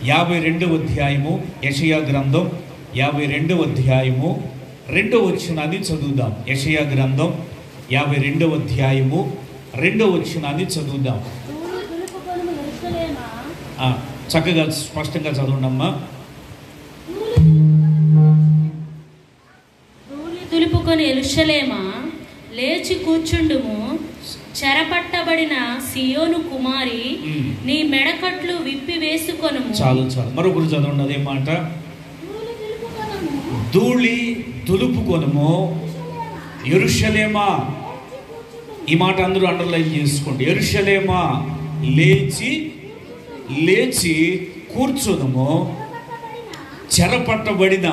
52వ అధ్యాయము యెషయా గ్రంథం 52వ అధ్యాయము 2వ వచనాన్ని చదువుదాం. యెషయా గ్రంథం 52వ అధ్యాయము 2వ వచనాన్ని చదువుదాం. చక్కగా స్పష్టంగా చదవండమ్మా. తులుపుకొని యెరూషలేమా లేచి కూర్చుండుము, చెరపట్టబడిన సియోను కుమారి నీ మెడకట్లు విప్పి వేసుకొనుము. చాలు మరొకరు చదవండి అదే మాట. ధూళి దులుపుకొనుము యెరూషలేమా. ఈ మాట అందరూ అండర్లైన్ చేసుకోండి. యెరూషలేమా లేచి కూర్చునుము, చెరపట్టబడిన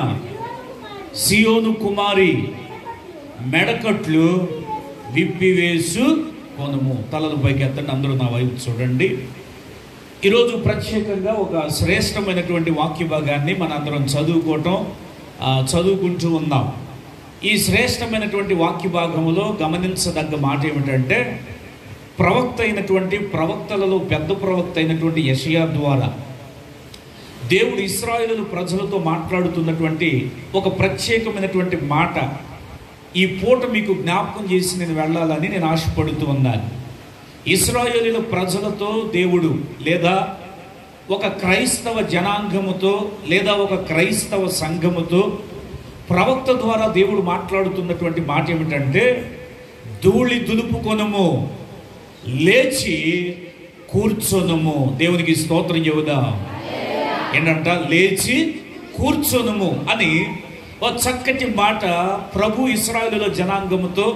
సియోను కుమారి మెడకట్లు విప్పివేసు కొనుము. తలలు పైకి ఎత్తండి, అందరూ నా వైపు చూడండి. ఈరోజు ప్రత్యేకంగా ఒక శ్రేష్టమైనటువంటి వాక్య భాగాన్ని మనందరం చదువుకుంటూ ఉన్నాం. ఈ శ్రేష్టమైనటువంటి వాక్య భాగంలో గమనించదగ్గ మాట ఏమిటంటే, ప్రవక్తలలో పెద్ద ప్రవక్త అయినటువంటి యెషయా ద్వారా దేవుడు ఇశ్రాయేలు ప్రజలతో మాట్లాడుతున్నటువంటి ఒక ప్రత్యేకమైనటువంటి మాట ఈ పూట మీకు జ్ఞాపకం చేసి నేను వెళ్ళాలని నేను ఆశపడుతూ ఉన్నాను. ఇశ్రాయేలీల ప్రజలతో దేవుడు లేదా ఒక క్రైస్తవ జనాంగముతో లేదా ఒక క్రైస్తవ సంఘముతో ప్రవక్త ద్వారా దేవుడు మాట్లాడుతున్నటువంటి మాట ఏమిటంటే, ధూళి దులుపుకొనుము, లేచి కూర్చొనుము. దేవునికి స్తోత్రం చెబుదాం. ఏంటంట? లేచి కూర్చొనుము అని ఒక చక్కటి మాట ప్రభు ఇశ్రాయేలు జనాంగముతో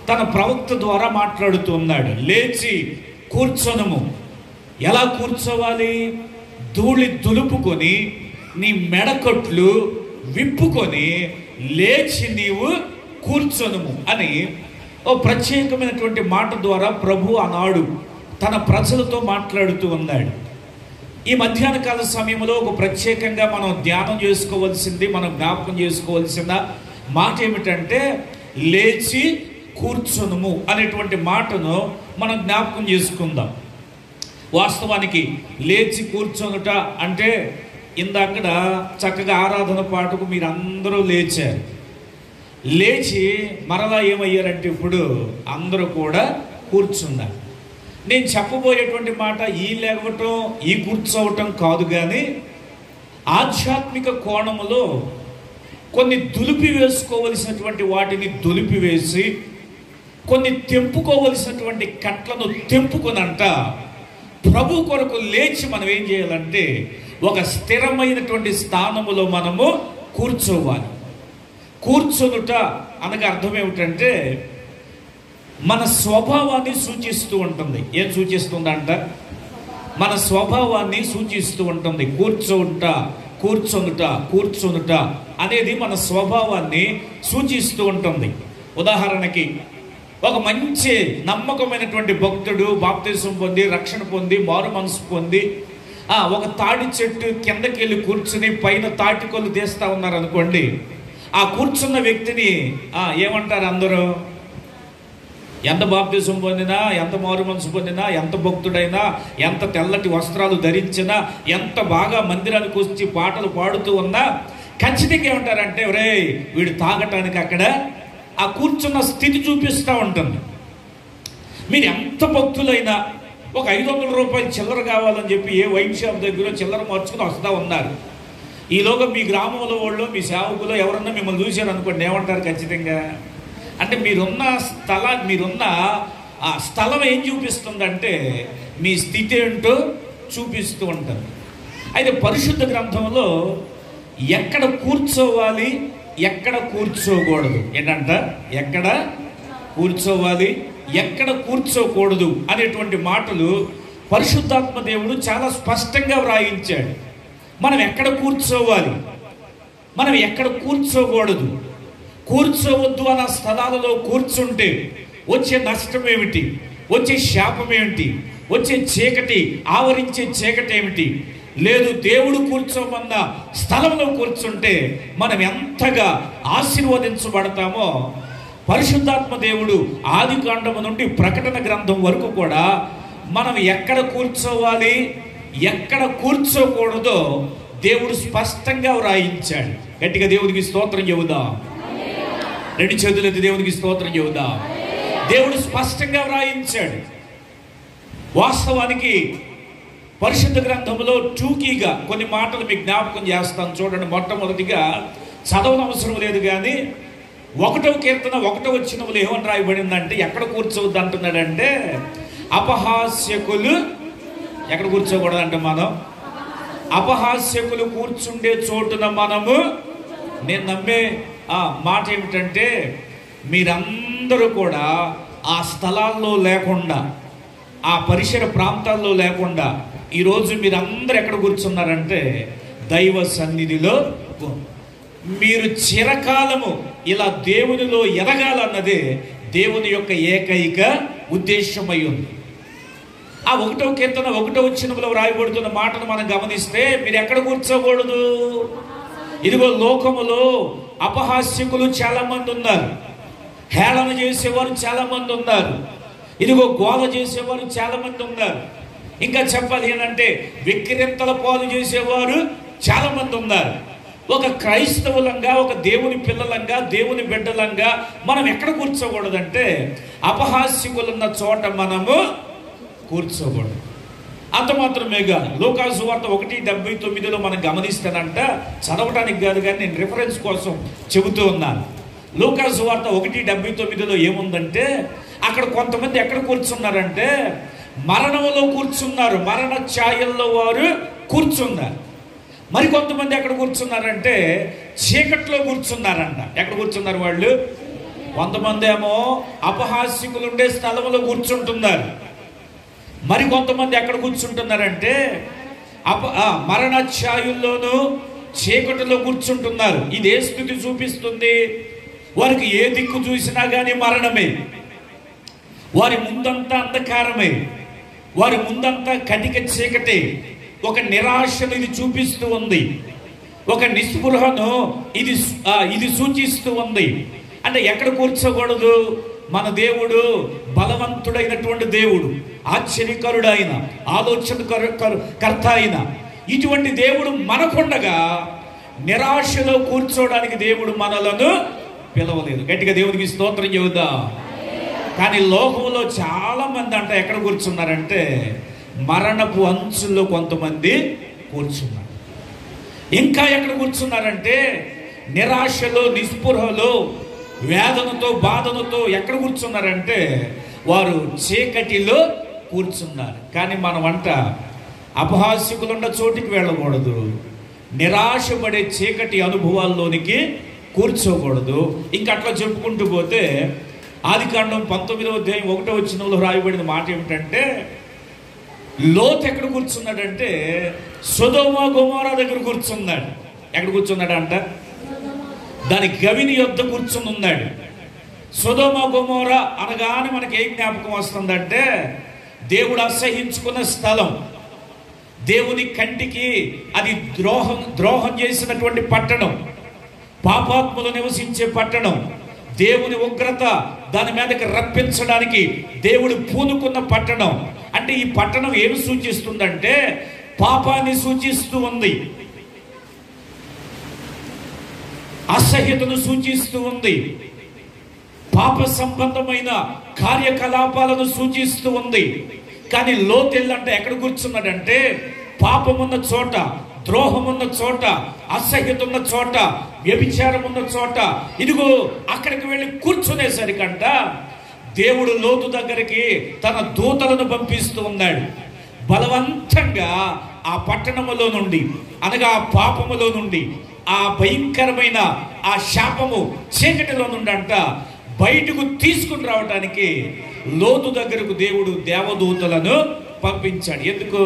తన ప్రవక్త ద్వారా మాట్లాడుతూ ఉన్నాడు. లేచి కూర్చొనుము. ఎలా కూర్చోవాలి? ధూళి దులుపుకొని నీ మెడకట్లు విప్పుకొని లేచి నీవు కూర్చొనుము అని ఓ ప్రత్యేకమైనటువంటి మాట ద్వారా ప్రభు ఆనాడు తన ప్రజలతో మాట్లాడుతూ ఉన్నాడు. ఈ మధ్యాహ్న కాల సమయంలో ఒక ప్రత్యేకంగా మనం ధ్యానం చేసుకోవాల్సింది, మనం జ్ఞాపకం చేసుకోవాల్సిన మాట ఏమిటంటే, లేచి కూర్చొనుము అనేటువంటి మాటను మనం జ్ఞాపకం చేసుకుందాం. వాస్తవానికి లేచి కూర్చొనుట అంటే ఇందాక చక్కగా ఆరాధన పాటకు మీరు అందరూ లేచారు. లేచి మరలా ఏమయ్యారంటే ఇప్పుడు అందరూ కూడా కూర్చున్నారు. నేను చెప్పబోయేటువంటి మాట ఈ లేవటం ఈ కూర్చోవటం కాదు, కానీ ఆధ్యాత్మిక కోణములో కొన్ని దులిపి వేసుకోవలసినటువంటి వాటిని దులిపివేసి కొన్ని తెంపుకోవలసినటువంటి కట్లను తెంపుకొనంట ప్రభు కొరకు లేచి మనం ఏం చేయాలంటే ఒక స్థిరమైనటువంటి స్థానములో మనము కూర్చోవాలి. కూర్చొనుట అనగా అర్థం ఏమిటంటే మన స్వభావాన్ని సూచిస్తూ ఉంటుంది. ఏం సూచిస్తుందంట? మన స్వభావాన్ని సూచిస్తూ ఉంటుంది. కూర్చొనుట అనేది మన స్వభావాన్ని సూచిస్తూ ఉంటుంది. ఉదాహరణకి ఒక మంచి నమ్మకమైనటువంటి భక్తుడు బాప్తిసం పొంది రక్షణ పొంది మారు మనసు పొంది ఒక తాడి చెట్టు కిందకి వెళ్ళి కూర్చుని పైన తాటికొల్లు తీస్తా ఉన్నారు అనుకోండి. ఆ కూర్చున్న వ్యక్తిని ఏమంటారు అందరూ? ఎంత బాప్తిసం పొందినా, ఎంత మారు మనసు పొందినా, ఎంత భక్తుడైనా, ఎంత తెల్లటి వస్త్రాలు ధరించినా, ఎంత బాగా మందిరానికి వచ్చి పాటలు పాడుతూ ఉన్నా ఖచ్చితంగా ఏమంటారంటే, రే వీడు తాగటానికి అక్కడ ఆ కూర్చున్న స్థితి చూపిస్తూ ఉంటుంది. మీరు ఎంత భక్తులైనా ఒక 500 రూపాయలు చిల్లర కావాలని చెప్పి ఏ వైన్ షాప్ దగ్గర చిల్లర మార్చుకుని వస్తూ ఉన్నారు. ఈలోగా మీ గ్రామంలో వాళ్ళు, మీ సేవకులు ఎవరన్నా మిమ్మల్ని చూశారు అనుకోండి, ఏమంటారు ఖచ్చితంగా అంటే మీరున్న ఆ స్థలం ఏం చూపిస్తుందంటే మీ స్థితి ఏంటో చూపిస్తూ ఉంటుంది. అయితే పరిశుద్ధ గ్రంథంలో ఎక్కడ కూర్చోవాలి, ఎక్కడ కూర్చోకూడదు, ఏంటంట ఎక్కడ కూర్చోవాలి, ఎక్కడ కూర్చోకూడదు అనేటువంటి మాటలు పరిశుద్ధాత్మ దేవుడు చాలా స్పష్టంగా వ్రాయించాడు. మనం ఎక్కడ కూర్చోవాలి, మనం ఎక్కడ కూర్చోకూడదు, కూర్చోవద్దు అన్న స్థలాలలో కూర్చుంటే వచ్చే నష్టం ఏమిటి, వచ్చే శాపం ఏమిటి, వచ్చే చీకటి, ఆవరించే చీకటి ఏమిటి? లేదు, దేవుడు కూర్చోమన్న స్థలంలో కూర్చుంటే మనం ఎంతగా ఆశీర్వదించబడతామో పరిశుద్ధాత్మ దేవుడు ఆది కాండము నుండి ప్రకటన గ్రంథం వరకు కూడా మనం ఎక్కడ కూర్చోవాలి, ఎక్కడ కూర్చోకూడదో దేవుడు స్పష్టంగా వ్రాయించాడు. గట్టిగా దేవునికి స్తోత్రం చెబుదాం. రెండు చేతులెత్తి దేవునికి స్తోత్రం చెబుదాం. దేవుడు స్పష్టంగా వ్రాయించాడు. వాస్తవానికి పరిశుద్ధ గ్రంథంలో టూకీగా కొన్ని మాటలు మీకు జ్ఞాపకం చేస్తాను చూడండి. మొట్టమొదటిగా చదవడం అవసరం లేదు, కానీ 1వ కీర్తన 1వ వచనంలో ఏమని రాయబడిందంటే, ఎక్కడ కూర్చోవద్దు అంటున్నాడంటే, అపహాస్యకులు ఎక్కడ కూర్చోకూడదంటే, మనం అపహాస్యకులు కూర్చుండే చోటున మనము, నేను నమ్మే మాట ఏమిటంటే, మీరందరూ కూడా ఆ స్థలాల్లో లేకుండా, ఆ పరిసర ప్రాంతాల్లో లేకుండా ఈరోజు మీరందరూ ఎక్కడ కూర్చున్నారంటే దైవ సన్నిధిలో. మీరు చిరకాలము ఇలా దేవునిలో ఎదగాలన్నదే దేవుని యొక్క ఏకైక ఉద్దేశమై ఉంది. ఆ 1వ కీర్తన 1వ వచనంలో వ్రాయబడుతున్న మాటను మనం గమనిస్తే, మీరు ఎక్కడ కూర్చోకూడదు? ఇదిగో లోకములో అపహాస్యకులు చాలా మంది ఉన్నారు, హేళన చేసేవారు చాలా మంది ఉన్నారు, ఇదిగో గోల చేసేవారు చాలా మంది ఉన్నారు, ఇంకా చెప్పాలి ఏంటంటే విక్రింతల పాలు చేసేవారు చాలా మంది ఉన్నారు. ఒక క్రైస్తవులంగా, ఒక దేవుని పిల్లలంగా, దేవుని బిడ్డలంగా మనం ఎక్కడ కూర్చోకూడదంటే అపహాస్యకులున్న చోట మనము కూర్చోకూడదు. అంత మాత్రమేగా లూకా సువార్త 1:79 మనం గమనిస్తానంట, చదవటానికి కాదు కానీ నేను రిఫరెన్స్ కోసం చెబుతూ ఉన్నాను. లూకా సువార్త 1:79 ఏముందంటే, అక్కడ కొంతమంది ఎక్కడ కూర్చున్నారంటే మరణంలో కూర్చున్నారు, మరణ ఛాయల్లో వారు కూర్చున్నారు. మరి కొంతమంది ఎక్కడ కూర్చున్నారంటే చీకట్లో కూర్చున్నారంట. ఎక్కడ కూర్చున్నారు వాళ్ళు? కొంతమంది ఏమో అపహాస్యకులు ఉండే స్థలంలో కూర్చుంటున్నారు. మరి కొంతమంది ఎక్కడ కూర్చుంటున్నారంటే మరణ ఛాయల్లోనూ చీకటిలో కూర్చుంటున్నారు. ఇది ఏ స్థితి చూపిస్తుంది? వారికి ఏ దిక్కు చూసినా కానీ మరణమే, వారి ముందంతా అంధకారమే, వారి ముందంతా కటిక చీకటి. ఒక నిరాశను ఇది చూపిస్తూ ఉంది, ఒక నిస్పృహను ఇది సూచిస్తూ ఉంది. అంటే ఎక్కడ కూర్చోకూడదు? మన దేవుడు బలవంతుడైనటువంటి దేవుడు, ఆశ్చర్యకరుడు అయిన, ఆలోచన కర్త అయిన ఇటువంటి దేవుడు మనకుండగా నిరాశలో కూర్చోడానికి దేవుడు మనలను పిలవలేదు. గట్టిగా దేవునికి స్తోత్రం చెబుదాం. కానీ లోకంలో చాలా మంది అంట ఎక్కడ కూర్చున్నారంటే మరణపు అంచుల్లో కొంతమంది కూర్చున్నారు. ఇంకా ఎక్కడ కూర్చున్నారంటే నిరాశలో, నిస్పృహలో, వేదనతో, బాధలతో ఎక్కడ కూర్చున్నారంటే వారు చీకటిలో కూర్చున్నారు. కానీ మనం అంట అపహాస్యకులున్న చోటికి వెళ్ళకూడదు, నిరాశపడే చీకటి అనుభవాల్లోనికి కూర్చోకూడదు. ఇంకా అట్లా చెప్పుకుంటూ పోతే ఆదికాండం 19వ అధ్యాయం 1వ వచనంలో రాయబడిన మాట ఏమిటంటే, లోతు ఎక్కడ కూర్చున్నాడంటే సొదొమ గొమొర్రా దగ్గర కూర్చున్నాడు. ఎక్కడ కూర్చున్నాడు అంట? దాని గవిని యొద్ద కూర్చుని ఉన్నాడు. సొదొమ గొమొర్రా అనగానే మనకి ఏం జ్ఞాపకం వస్తుందంటే దేవుడు అసహించుకున్న స్థలం, దేవుని కంటికి అది ద్రోహం చేసినటువంటి పట్టణం, పాపాత్ములు నివసించే పట్టణం, దేవుని ఉగ్రత దాని మీదకి రప్పించడానికి దేవుడు పూనుకున్న పట్టణం. అంటే ఈ పట్టణం ఏమి సూచిస్తుందంటే పాపాన్ని సూచిస్తూ ఉంది, అసహ్యతను సూచిస్తూ ఉంది, పాప సంబంధమైన కార్యకలాపాలను సూచిస్తూ ఉంది. కానీ లోతెల్లంటే ఎక్కడ కూర్చున్నాడంటే పాపమున్న చోట, ద్రోహమున్న చోట, అసహ్యత ఉన్న చోట, వ్యభిచారం ఉన్న చోట. ఇదిగో అక్కడికి వెళ్ళి కూర్చునేసరికంట దేవుడు లోతు దగ్గరికి తన దూతలను పంపిస్తూ ఉన్నాడు. బలవంతంగా ఆ పట్టణములో నుండి, అనగా ఆ పాపములో నుండి, ఆ భయంకరమైన ఆ శాపము చీకటిలో నుండి అంట బయటకు తీసుకుని రావడానికి లోతు దగ్గరకు దేవుడు దేవదూతలను పంపించాడు. ఎందుకు?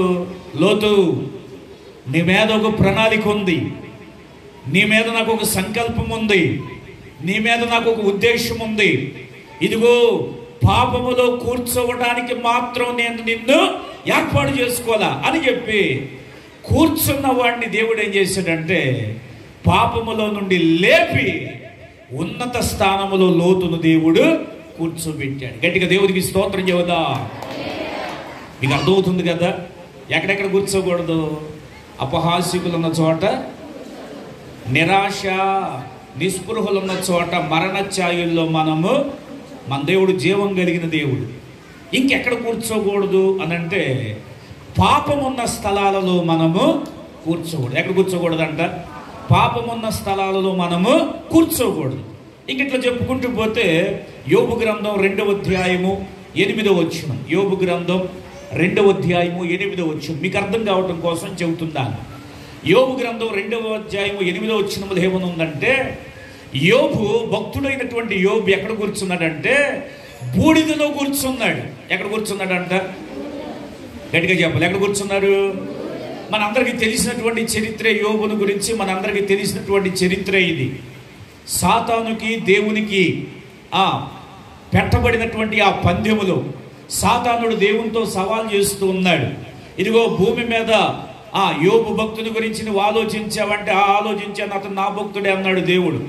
లోతు, నీ మీద ఒక ప్రణాళిక ఉంది, నీ మీద నాకు ఒక సంకల్పం ఉంది, నీ మీద నాకు ఒక ఉద్దేశం ఉంది. ఇదిగో పాపములో కూర్చోవడానికి మాత్రం నేను నిన్ను ఏర్పాటు చేసుకోవాలా అని చెప్పి కూర్చున్న వాడిని దేవుడు ఏం చేశాడంటే పాపములో నుండి లేపి ఉన్నత స్థానములో లోతును దేవుడు కూర్చోబెట్టాడు. గట్టిగా దేవుడికి స్తోత్రం చెబుదా. మీకు అర్థమవుతుంది కదా? ఎక్కడెక్కడ కూర్చోకూడదు? అపహాసికులు ఉన్న చోట, నిరాశ నిస్పృహలు ఉన్న చోట, మరణ ఛాయల్లో మన దేవుడు జీవం కలిగిన దేవుడు. ఇంకెక్కడ కూర్చోకూడదు అని అంటే పాపం ఉన్న స్థలాలలో మనము కూర్చోకూడదు. ఎక్కడ కూర్చోకూడదంట? పాపం ఉన్న స్థలాలలో మనము కూర్చోకూడదు. ఇంక ఇట్లా చెప్పుకుంటూ పోతే యోబు గ్రంథం 2వ అధ్యాయము 8వ వచనం, యోబు గ్రంథం 2వ అధ్యాయము 8వ వచనం మీకు అర్థం కావటం కోసం చెబుతున్నాను. యోబు గ్రంథం 2వ అధ్యాయము 8వ వచనంలో ఏమనుందంటే, యోబు భక్తుడైనటువంటి యోబు ఎక్కడ కూర్చున్నాడంటే బూడిదలో కూర్చున్నాడు. ఎక్కడ కూర్చున్నాడంట? గట్టిగా చెప్పాలి. ఎక్కడ కూర్చున్నారు? మనందరికీ తెలిసినటువంటి చరిత్ర యోబును గురించి మనందరికీ తెలిసినటువంటి చరిత్ర ఇది. సాతానుకి దేవునికి పెట్టబడినటువంటి ఆ పందెములో సాతానుడు దేవునితో సవాల్ చేస్తూ ఉన్నాడు. ఇదిగో భూమి మీద యోబు భక్తుని గురించి నువ్వు ఆలోచించావంటే ఆలోచించాను, అతను నా భక్తుడే అన్నాడు దేవుడు.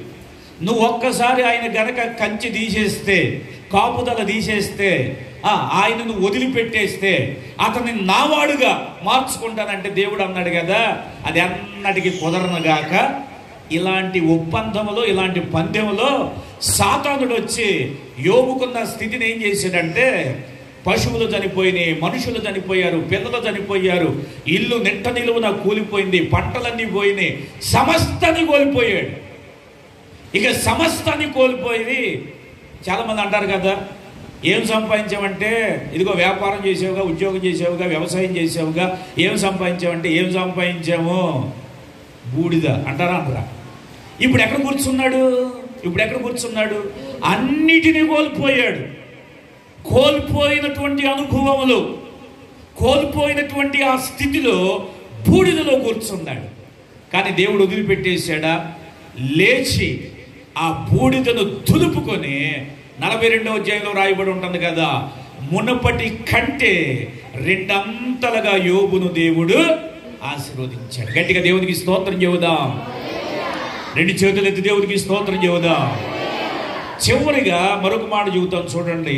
నువ్వు ఒక్కసారి ఆయన గనక కంచి తీసేస్తే, కాపుదల తీసేస్తే, ఆయనను వదిలిపెట్టేస్తే అతన్ని నావాడుగా మార్చుకుంటానంటే దేవుడు అన్నాడు కదా. అది అన్నటికీ కుదరనుగాక ఇలాంటి ఒప్పందములో, ఇలాంటి పందెములో సాతానుడు వచ్చి యోబుకున్న స్థితిని ఏం చేశాడంటే, పశువులు చనిపోయినాయి, మనుషులు చనిపోయారు, పిల్లలు చనిపోయారు, ఇల్లు నిట్ట నిలువున కూలిపోయింది, పంటలన్నీ పోయినాయి, సమస్తాన్ని కోల్పోయాడు. ఇక సమస్తాన్ని కోల్పోయి చాలామంది అంటారు కదా, ఏం సంపాదించామంటే ఇదిగో వ్యాపారం చేసావుగా, ఉద్యోగం చేసావుగా, వ్యవసాయం చేసావుగా, ఏం సంపాదించామంటే ఏం సంపాదించాము, బూడిద అంటారా అంటారా. ఇప్పుడు ఎక్కడ కూర్చున్నాడు? అన్నిటినీ కోల్పోయాడు. కోల్పోయినటువంటి అనుభవములు, కోల్పోయినటువంటి ఆ స్థితిలో బూడిదలో కూర్చున్నాడు. కానీ దేవుడు వదిలిపెట్టేశాడా? లేచి ఆ బూడిదను దులుపుకొని 42వ అధ్యాయంలో రాయబడి ఉంటుంది కదా, మునపటి కంటే 2 అంతలుగా యోబును దేవుడు ఆశీర్వదించాడు. గట్టిగా దేవునికి స్తోత్రం చెబుదాం. 2 చేతులు ఎత్తి దేవునికి స్తోత్రం చెబుదాం. చివరిగా మరొక మాట చెబుతాను చూడండి.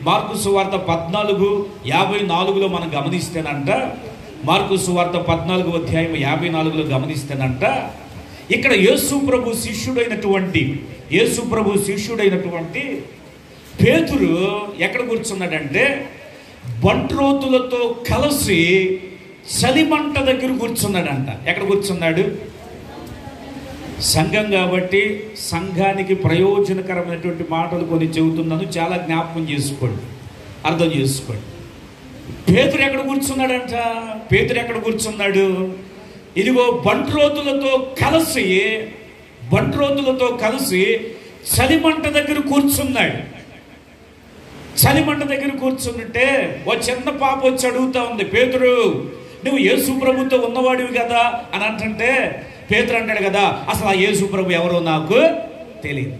మార్కు సువార్త 14:54లో మనం గమనిస్తేనంట, మార్కు సువార్త 14వ అధ్యాయం 54లో గమనిస్తేనంట, ఇక్కడ యేసు ప్రభు శిష్యుడైనటువంటి పేతురు ఎక్కడ కూర్చున్నాడంటే బంట్రోతులతో కలిసి చలిమంట దగ్గర కూర్చున్నాడంట. ఎక్కడ కూర్చున్నాడు? సంఘం కాబట్టి సంఘానికి ప్రయోజనకరమైనటువంటి మాటలు కొన్ని చెబుతున్నాను, చాలా జ్ఞాపకం చేసుకోండి, అర్థం చేసుకోండి. పేతురు ఎక్కడ కూర్చున్నాడు? ఇదిగో బంట్రోతులతో కలిసి చలిమంట దగ్గర కూర్చున్నాడు. చలిమంట దగ్గర కూర్చుంటే ఓ చిన్న పాప వచ్చి అడుగుతా ఉంది, పేతురు నువ్వు యేసు ప్రభుతో ఉన్నవాడివి కదా అని అంటే, పేతురు అంటాడు కదా, అసలు ఆ యేసు ప్రభు ఎవరో నాకు తెలియదు.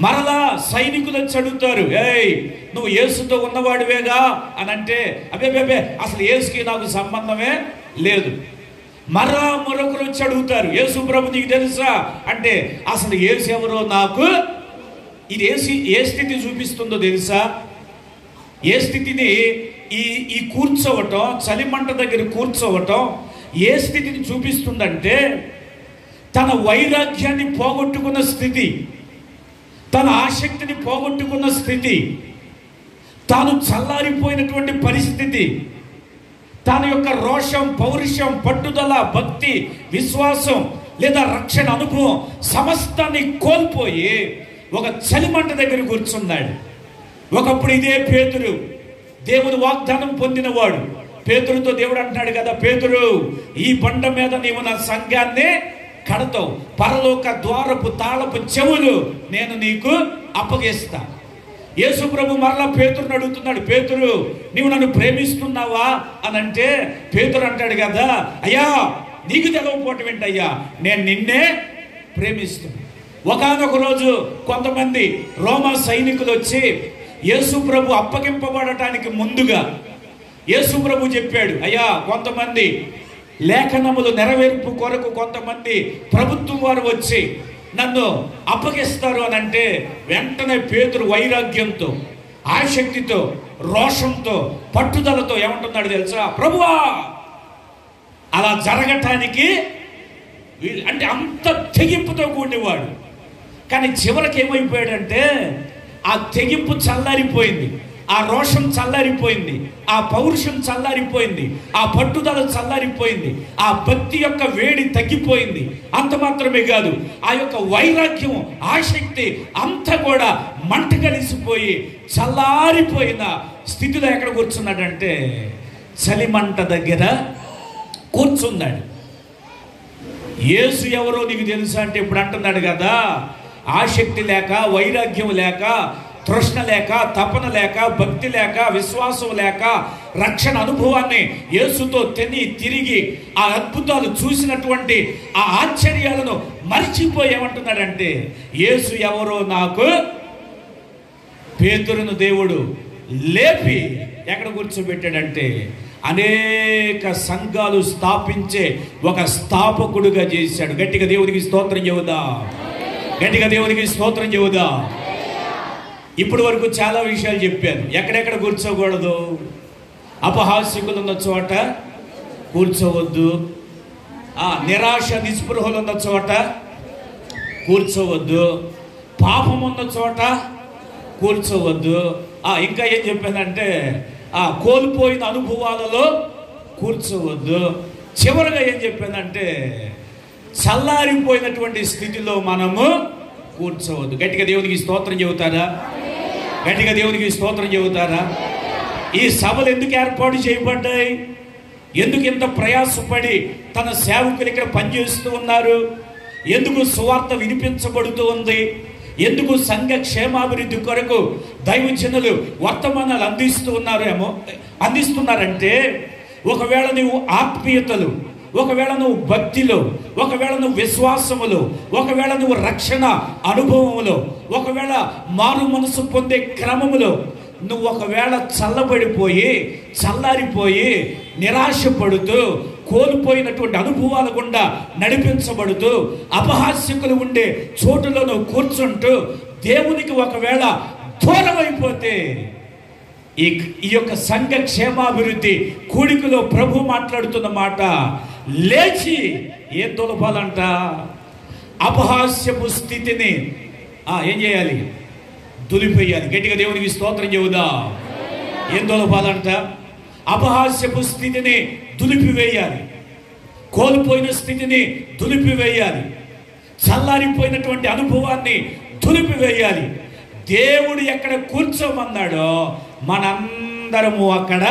మరలా సైనికులు వచ్చి అడుగుతారు, ఏయ్ నువ్వు యేసుతో ఉన్నవాడివేగా అని అంటే, అబ్బే అసలు యేసుకి నాకు సంబంధమే లేదు. మరొకరు వచ్చి అడుగుతారు, యేసు ప్రభు నీకు తెలుసా అంటే, అసలు యేసు ఎవరో నాకు ఇది ఏ స్థితి చూపిస్తుందో తెలుసా? ఏ స్థితిని ఈ కూర్చోవటం, చలిమంట దగ్గర కూర్చోవటం ఏ స్థితిని చూపిస్తుందంటే, తన వైరాగ్యాన్ని పోగొట్టుకున్న స్థితి, తన ఆసక్తిని పోగొట్టుకున్న స్థితి, తాను చల్లారిపోయినటువంటి పరిస్థితి, తన యొక్క రోషం, పౌరుషం, పట్టుదల, భక్తి, విశ్వాసం లేదా రక్షణ అనుభవం సమస్తాన్ని కోల్పోయి ఒక చలిమంట దగ్గర కూర్చున్నాడు. ఒకప్పుడు ఇదే పేతురు దేవుని వాగ్దానం పొందినవాడు. పేతురుతో దేవుడు అంటున్నాడు కదా, పేతురు ఈ బండ మీద నీవు నా సంఘాన్ని కడతావు, పరలోక ద్వారపు తాళపు చెవులు నేను నీకు అప్పగిస్తా. యేసు ప్రభు మరలా పేతురుని అడుగుతున్నాడు, పేతురు నీవు నన్ను ప్రేమిస్తున్నావా అని అంటే, పేతురు అంటాడు కదా, అయ్యా నీకు తెలవపోవటం ఏంటయ్యా, నేను నిన్నే ప్రేమిస్తున్నా. ఒకానొక రోజు కొంతమంది రోమా సైనికులు వచ్చి యేసు ప్రభు అప్పగింపబడటానికి ముందుగా యేసు ప్రభు చెప్పాడు, అయ్యా కొంతమంది లేఖనములు నెరవేర్పు కొరకు కొంతమంది ప్రభుత్వం వారు వచ్చి నన్ను అప్పగిస్తారు అని అంటే, వెంటనే పేతురు వైరాగ్యంతో, ఆసక్తితో, రోషంతో, పట్టుదలతో ఏమంటున్నాడు తెలుసా, ప్రభువా అలా జరగటానికి అంటే అంత తెగింపుతో కూడినవాడు. కానీ చివరికి ఏమైపోయాడంటే ఆ తెగింపు చల్లారిపోయింది, ఆ రోషం చల్లారిపోయింది, ఆ పౌరుషం చల్లారిపోయింది, ఆ పట్టుదల చల్లారిపోయింది, ఆ భక్తి యొక్క వేడి తగ్గిపోయింది. అంత మాత్రమే కాదు, ఆ యొక్క వైరాగ్యం, ఆసక్తి అంతా కూడా మంట కలిసిపోయి చల్లారిపోయిన స్థితిలో ఎక్కడ కూర్చున్నాడంటే చలిమంట దగ్గర కూర్చున్నాడు. యేసు ఎవరో నీకు తెలుసా అంటే ఇప్పుడు అంటున్నాడు కదా, ఆసక్తి లేక, వైరాగ్యం లేక, తృష్ణ లేక, తపన లేక, భక్తి లేక, విశ్వాసం లేక, రక్షణ అనుభవాన్ని యేసుతో తిరిగి ఆ అద్భుతాలు చూసినటువంటి ఆ ఆశ్చర్యాలను మరిచిపోయి ఏమంటున్నాడంటే యేసు ఎవరో నాకు పేతురును దేవుడు లేపి ఎక్కడ కూర్చోబెట్టాడంటే అనేక సంఘాలు స్థాపించే ఒక స్థాపకుడుగా చేశాడు. గట్టిగా దేవునికి స్తోత్రం చెబుదా, గట్టిగా దేవునికి స్తోత్రం చెబుదా. ఇప్పటి వరకు చాలా విషయాలు చెప్పాను. ఎక్కడెక్కడ కూర్చోకూడదు? అపహాస్యకులు ఉన్న చోట కూర్చోవద్దు, నిరాశ నిస్పృహలు ఉన్న చోట కూర్చోవద్దు, పాపం ఉన్న చోట కూర్చోవద్దు. ఇంకా ఏం చెప్పానంటే కోల్పోయిన అనుభవాలలో కూర్చోవద్దు. చివరిగా ఏం చెప్పానంటే చల్లారిపోయినటువంటి స్థితిలో మనము కూర్చోవద్దు. గట్టిగా దేవునికి స్తోత్రం చెబుతారా? గట్టిగా దేవునికి స్తోత్రం చెబుతారా? ఈ సభలు ఎందుకు ఏర్పాటు చేయబడ్డాయి? ఎందుకు ఇంత ప్రయాసపడి తన సేవకులు ఇక్కడ పనిచేస్తూ ఉన్నారు? ఎందుకు సువార్త వినిపించబడుతూ ఉంది? ఎందుకు సంఘ క్షేమాభివృద్ధి కొరకు దైవజనులు వర్తమానాలు అందిస్తున్నారంటే ఒకవేళ నువ్వు ఆత్మీయతలు, ఒకవేళ నువ్వు భక్తిలో, ఒకవేళ నువ్వు విశ్వాసములో, ఒకవేళ నువ్వు రక్షణ అనుభవములో, ఒకవేళ మారు మనసు పొందే క్రమములో నువ్వు ఒకవేళ చల్లారిపోయి నిరాశపడుతూ కోల్పోయినటువంటి అనుభవాల గుండా నడిపించబడుతూ అపహాస్యకులు ఉండే చోటులో నువ్వు కూర్చుంటూ దేవునికి ఒకవేళ దూరం అయిపోతే ఈ యొక్క సంఘ క్షేమాభివృద్ధి కూడికలో ప్రభు మాట్లాడుతున్న మాట, లేచి ఏం తొలపాలంట? అపహాస్యపు స్థితిని ఏం చేయాలి? దులిపేయాలి. గట్టిగా దేవునికి స్తోత్రం చెబుదా. ఏం తొలపాలంట? అపహాస్యపు స్థితిని దులిపివేయాలి, కోల్పోయిన స్థితిని దులిపివేయాలి, చల్లారిపోయినటువంటి అనుభవాన్ని దులిపివేయాలి. దేవుడు ఎక్కడ కూర్చోమన్నాడో మనందరము అక్కడ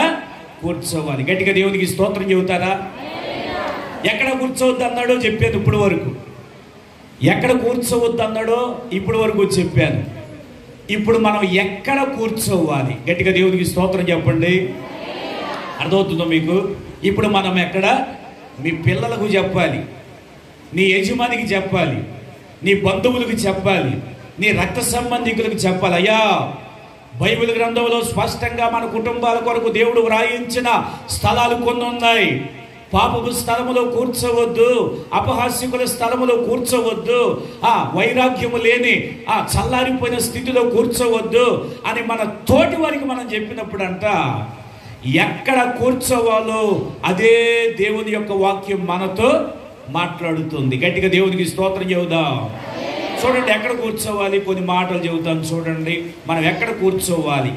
కూర్చోవాలి. గట్టిగా దేవునికి స్తోత్రం చెబుతారా? ఎక్కడ కూర్చోవద్దు అన్నాడో చెప్పాను ఇప్పుడు వరకు. ఎక్కడ కూర్చోవద్దు అన్నాడో ఇప్పుడు వరకు చెప్పాను. ఇప్పుడు మనం ఎక్కడ కూర్చోవాలి? గట్టిగా దేవునికి స్తోత్రం చెప్పండి. అర్థమవుతుందో మీకు? ఇప్పుడు మనం ఎక్కడ? మీ పిల్లలకు చెప్పాలి, నీ యజమానికి చెప్పాలి, నీ బంధువులకు చెప్పాలి, నీ రక్త సంబంధికులకు చెప్పాలి. అయ్యా, బైబిల్ గ్రంథంలో స్పష్టంగా మన కుటుంబాల కొరకు దేవుడు వ్రాయించిన స్థలాలు కొన్ని ఉన్నాయి. పాపపు స్థలములో కూర్చోవద్దు, అపహాస్యకుల స్థలములో కూర్చోవద్దు, వైరాగ్యము లేని చల్లారిపోయిన స్థితిలో కూర్చోవద్దు అని మన తోటి వారికి మనం చెప్పినప్పుడంట ఎక్కడ కూర్చోవాలో అదే దేవుని యొక్క వాక్యం మనతో మాట్లాడుతుంది. గట్టిగా దేవునికి స్తోత్రం చెబుదాం. చూడండి ఎక్కడ కూర్చోవాలి, కొన్ని మాటలు చెబుతాం చూడండి. మనం ఎక్కడ కూర్చోవాలి?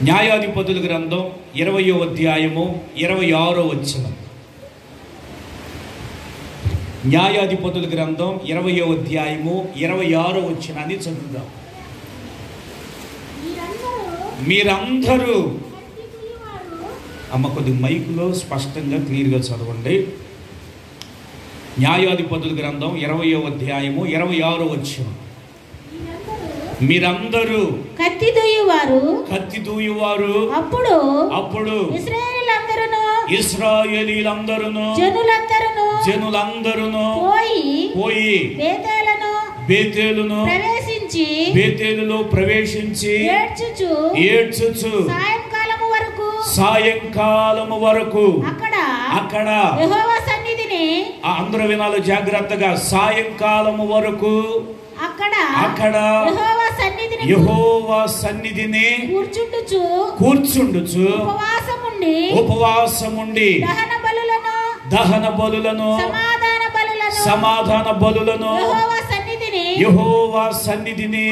న్యాయాధిపతుల గ్రంథం 20వ అధ్యాయము 26వ వచనం. న్యాయాధిపతుల గ్రంథం 20వ అధ్యాయము 26వ వచనాన్ని చదువుదాం. మీరందరూ కొద్ది మైకులో స్పష్టంగా క్లియర్గా చదవండి. న్యాయాధిపతుల గ్రంథం 20వ అధ్యాయము 26వ వచనం. మీరందరూ కత్తి దూయువారు అప్పుడు ఇశ్రాయేలీలందరూ జనులందరూ పోయి బేతేలులో ప్రవేశించి ఏడ్చుచు సాయంకాలము వరకు అక్కడ అందరూ వినాలి జాగ్రత్తగా. సాయంకాలము వరకు అక్కడ యెహోవా సన్నిధిని కూర్చుండుచు ఉపవాసముండి దహన బలులను సమాధాన బలులను యెహోవా సన్నిధిని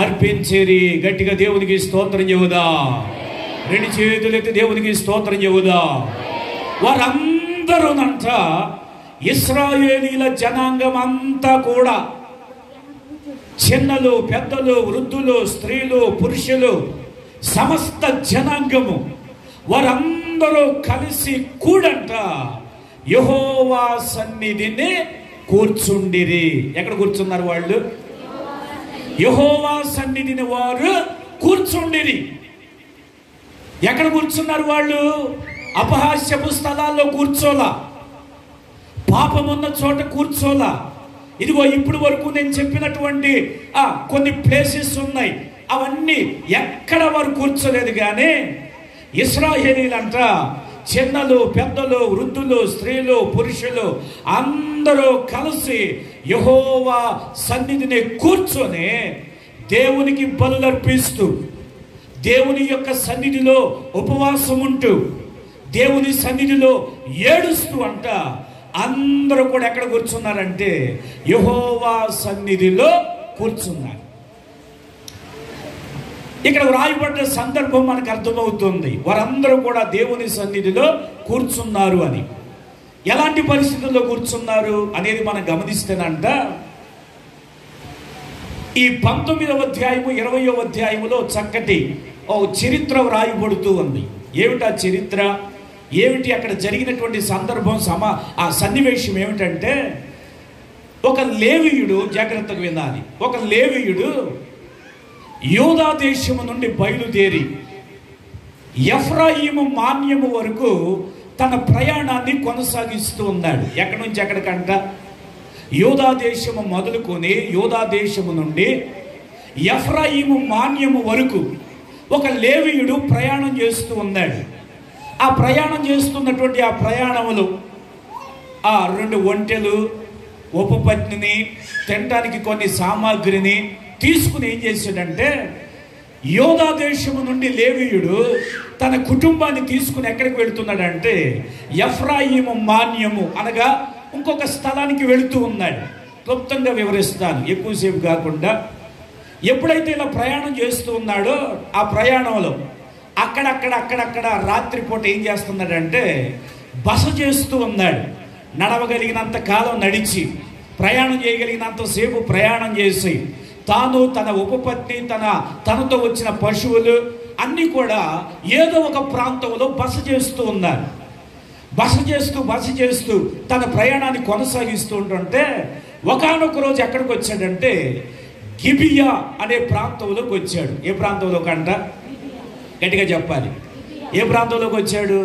అర్పించిరి. గట్టిగా దేవునికి స్తోత్రం చెబుదా. రెండు చేతులెత్తి దేవునికి స్తోత్రం చెబుదా. వారందరూనంట ఇశ్రాయేలీల జనాంగం అంతా కూడా, చిన్నలు పెద్దలు వృద్ధులు స్త్రీలు పురుషులు సమస్త జనాంగము వారందరూ కలిసి కూడంట యెహోవా సన్నిధిని కూర్చుండిరి. ఎక్కడ కూర్చున్నారు వాళ్ళు? యెహోవా సన్నిధిని వారు కూర్చుండిరి. ఎక్కడ కూర్చున్నారు వాళ్ళు? అపహాస్యపు స్థలాల్లో కూర్చోలా, పాపమున్న చోట కూర్చోలా. ఇదిగో ఇప్పుడు వరకు నేను చెప్పినటువంటి కొన్ని ప్లేసెస్ ఉన్నాయి, అవన్నీ ఎక్కడ వారు కూర్చోలేదు. కానీ ఇశ్రాయేలీలంట చిన్నలు పెద్దలు వృద్ధులు స్త్రీలు పురుషులు అందరూ కలిసి యెహోవా సన్నిధిని కూర్చొని దేవునికి బలులర్పిస్తూ, దేవుని యొక్క సన్నిధిలో ఉపవాసం ఉంటూ, దేవుని సన్నిధిలో ఏడుస్తూ అంట అందరూ కూడా ఎక్కడ కూర్చున్నారంటే యెహోవా సన్నిధిలో కూర్చున్నారు. ఇక్కడ వ్రాయబడ్డ సందర్భం మనకు అర్థమవుతుంది. వారందరూ కూడా దేవుని సన్నిధిలో కూర్చున్నారు అని. ఎలాంటి పరిస్థితుల్లో కూర్చున్నారు అనేది మనం గమనిస్తేనంట, ఈ 19వ అధ్యాయము 20వ అధ్యాయములో చక్కటి చరిత్ర వ్రాయబడుతూ ఉంది. ఏమిటా చరిత్ర? ఏమిటి అక్కడ జరిగినటువంటి సందర్భం? ఆ సన్నివేశం ఏమిటంటే, ఒక లేవీయుడు, జాగ్రత్తగా వినాలి, ఒక లేవీయుడు యూదా దేశము నుండి బయలుదేరి ఎఫ్రాయిము మాన్యము వరకు తన ప్రయాణాన్ని కొనసాగిస్తూ ఉన్నాడు. ఎక్కడి నుంచి ఎక్కడికంట? యూదా దేశము మొదలుకొని యూదా దేశము నుండి ఎఫ్రాయిము మాన్యము వరకు ఒక లేవీయుడు ప్రయాణం చేస్తూ ఉన్నాడు. ఆ ప్రయాణం చేస్తున్నటువంటి ఆ ప్రయాణములు 2 ఒంటెలు, ఉపపత్నిని, తినడానికి కొన్ని సామాగ్రిని తీసుకుని ఏం చేశాడంటే, యూదా దేశము నుండి లేవీయుడు తన కుటుంబాన్ని తీసుకుని ఎక్కడికి వెళుతున్నాడంటే ఎఫ్రాయిము మాన్యము అనగా ఇంకొక స్థలానికి వెళుతూ ఉన్నాడు. క్లుప్తంగా వివరిస్తాను, ఎక్కువసేపు కాకుండా. ఎప్పుడైతే ఇలా ప్రయాణం చేస్తూ ఉన్నాడో ఆ ప్రయాణంలో అక్కడక్కడ రాత్రిపూట ఏం చేస్తున్నాడంటే బస చేస్తూ ఉన్నాడు. నడవగలిగినంత కాలం నడిచి, ప్రయాణం చేయగలిగినంతసేపు ప్రయాణం చేసి, తాను తన ఉపపత్ని తనతో వచ్చిన పశువులు అన్నీ కూడా ఏదో ఒక ప్రాంతంలో బస చేస్తూ ఉన్నారు. బస చేస్తూ తన ప్రయాణాన్ని కొనసాగిస్తూ ఉంటుంటే ఒకానొక రోజు ఎక్కడికి వచ్చాడంటే గిబియా అనే ప్రాంతంలోకి వచ్చాడు. ఏ ప్రాంతంలో కంట? గట్టిగా చెప్పాలి. ఏ ప్రాంతంలోకి వచ్చాడు?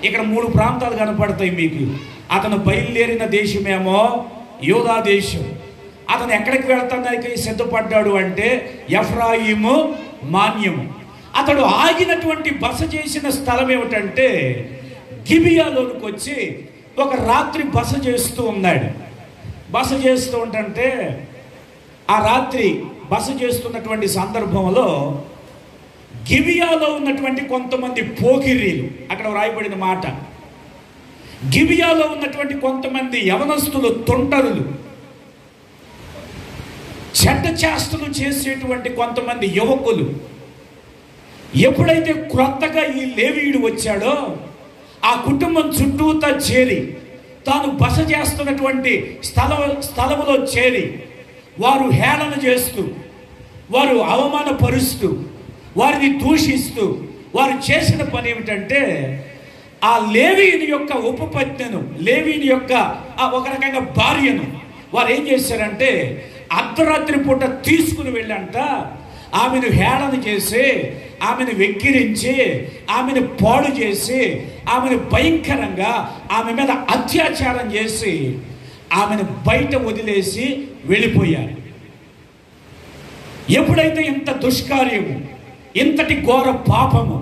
ఇక్కడ 3 ప్రాంతాలు కనపడతాయి మీకు. అతను బయలుదేరిన దేశమేమో యూదా దేశం. అతను ఎక్కడికి వెళ్తానికి సిద్ధపడ్డాడు అంటే ఎఫ్రాయిము మాన్యము. అతడు ఆగినటువంటి బస చేసిన స్థలం ఏమిటంటే గిబియాలోనికి వచ్చి ఒక రాత్రి బస చేస్తూ ఉన్నాడు. బస చేస్తూ ఉంటే ఆ రాత్రి బస చేస్తున్నటువంటి సందర్భంలో గిబియాలో ఉన్నటువంటి కొంతమంది పోకిరీలు, అక్కడ వ్రాయబడిన మాట, గిబియాలో ఉన్నటువంటి కొంతమంది యవనస్తులు, తొంటరులు, చెడ్డ చేష్టలు చేసేటువంటి కొంతమంది యువకులు, ఎప్పుడైతే క్రొత్తగా ఈ లేవీయుడు వచ్చాడో ఆ కుటుంబం చుట్టూతా చేరి, తాను బస చేస్తున్నటువంటి స్థలములో చేరి వారు హేళన చేస్తూ, వారు అవమానపరుస్తూ, వారిని దూషిస్తూ, వారు చేసిన పని ఏమిటంటే ఆ లేవీయుని యొక్క ఉపపత్నిను, లేవీయుని యొక్క ఒక రకంగా భార్యను వారు ఏం చేశారంటే అర్ధరాత్రి పూట తీసుకుని వెళ్ళంట ఆమెను హేళన చేసి, ఆమెను వెక్కిరించి, ఆమెను పాడు చేసి, ఆమెను భయంకరంగా ఆమె మీద అత్యాచారం చేసి ఆమెను బయట వదిలేసి వెళ్ళిపోయారు. ఎప్పుడైతే ఇంత దుష్కార్యము, ఇంతటి ఘోర పాపము,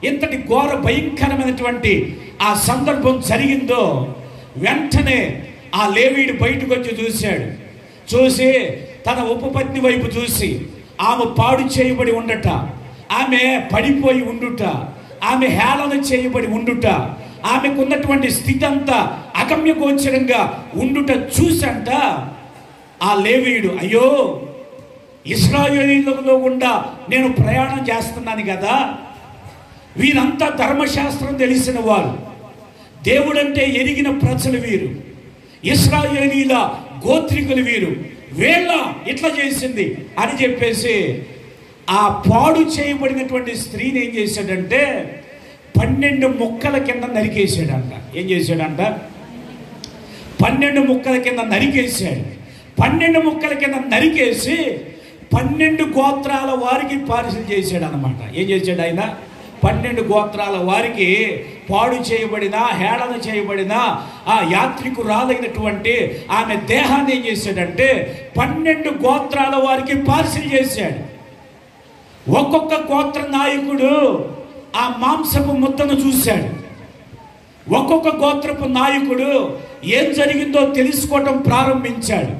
ఇంతటి ఘోర భయంకరమైనటువంటి ఆ సందర్భం జరిగిందో వెంటనే ఆ లేవీయుడు బయటకు వచ్చి చూశాడు. చూసి తన ఉపపత్ని వైపు చూసి ఆమె పాడు చేయబడి ఉండట, ఆమె పడిపోయి ఉండుట, ఆమె హేళన చేయబడి ఉండుట, ఆమెకున్నటువంటి స్థితి అంతా అగమ్యగోచరంగా ఉండుట చూసంట ఆ లేవీయుడు, అయ్యో ఇశ్రాయేలీయులలో గుండా నేను ప్రయాణం చేస్తున్నాను కదా, వీరంతా ధర్మశాస్త్రం తెలిసిన వారు, దేవుడంటే ఎరిగిన ప్రజలు వీరు, ఇశ్రాయేలీల గోత్రికులు వీరు, వీళ్ళ ఇట్లా చేసింది అని చెప్పేసి ఆ పాడు చేయబడినటువంటి స్త్రీని ఏం చేశాడంటే 12 ముక్కల కింద నరికేసాడంట. ఏం చేశాడంట? 12 ముక్కల కింద నరికేశాడు. 12 ముక్కల కింద నరికేసి 12 గోత్రాల వారికి పార్సిల్ చేశాడు అనమాట. ఏం చేశాడు ఆయన? 12 గోత్రాల వారికి పాడు చేయబడిన, హేళన చేయబడిన ఆ యాత్రికురాలైనటువంటి ఆమె దేహాన్ని ఏం చేశాడంటే 12 గోత్రాల వారికి పార్సిల్ చేశాడు. ఒక్కొక్క గోత్ర నాయకుడు ఆ మాంసపు ముద్దను చూశాడు. ఒక్కొక్క గోత్రపు నాయకుడు ఏం జరిగిందో తెలుసుకోవటం ప్రారంభించాడు.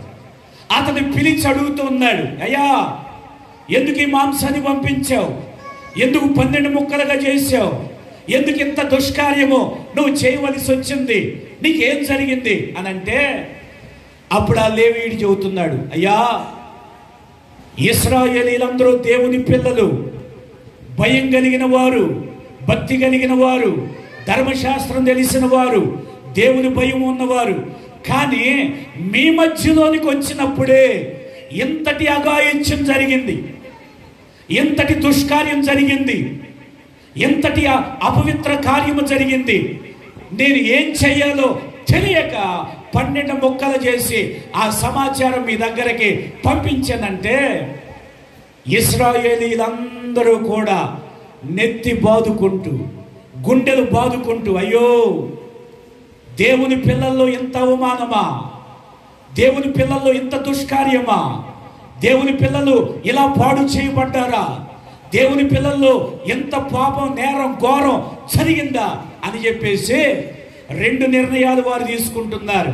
అతను పిలిచి అడుగుతూ ఉన్నాడు, అయ్యా ఎందుకు ఈ మాంసాన్ని పంపించావు? ఎందుకు 12 ముక్కలుగా చేశావు? ఎందుకు ఇంత దుష్కార్యము నువ్వు చేయవలసి వచ్చింది? నీకేం జరిగింది అని అంటే అప్పుడు ఆ లేవీయుడు చెబుతున్నాడు, అయ్యా ఇశ్రాయేలీలందరూ దేవుని పిల్లలు, భయం కలిగిన వారు, భక్తి కలిగిన వారు, ధర్మశాస్త్రం తెలిసిన వారు, దేవుని భయం ఉన్నవారు. కానీ మీ మధ్యలోనికి వచ్చినప్పుడే ఇంతటి అఘాయిత్యం జరిగింది, ఇంతటి దుష్కార్యం జరిగింది, ఇంతటి అపవిత్ర కార్యము జరిగింది. నేను ఏం చెయ్యాలో తెలియక 12 ముక్కలు చేసి ఆ సమాచారం మీ దగ్గరికి పంపించానంటే ఇశ్రాయేలీలందరూ కూడా నెత్తి బాదుకుంటూ, గుండెలు బాదుకుంటూ, అయ్యో దేవుని పిల్లల్లో ఇంత అవమానమా, దేవుని పిల్లల్లో ఇంత దుష్కార్యమా, దేవుని పిల్లలు ఇలా పాడు చేయబడ్డారా, దేవుని పిల్లల్లో ఎంత పాపం, నేరం, ఘోరం జరిగిందా అని చెప్పేసి 2 నిర్ణయాలు వారు తీసుకుంటున్నారు.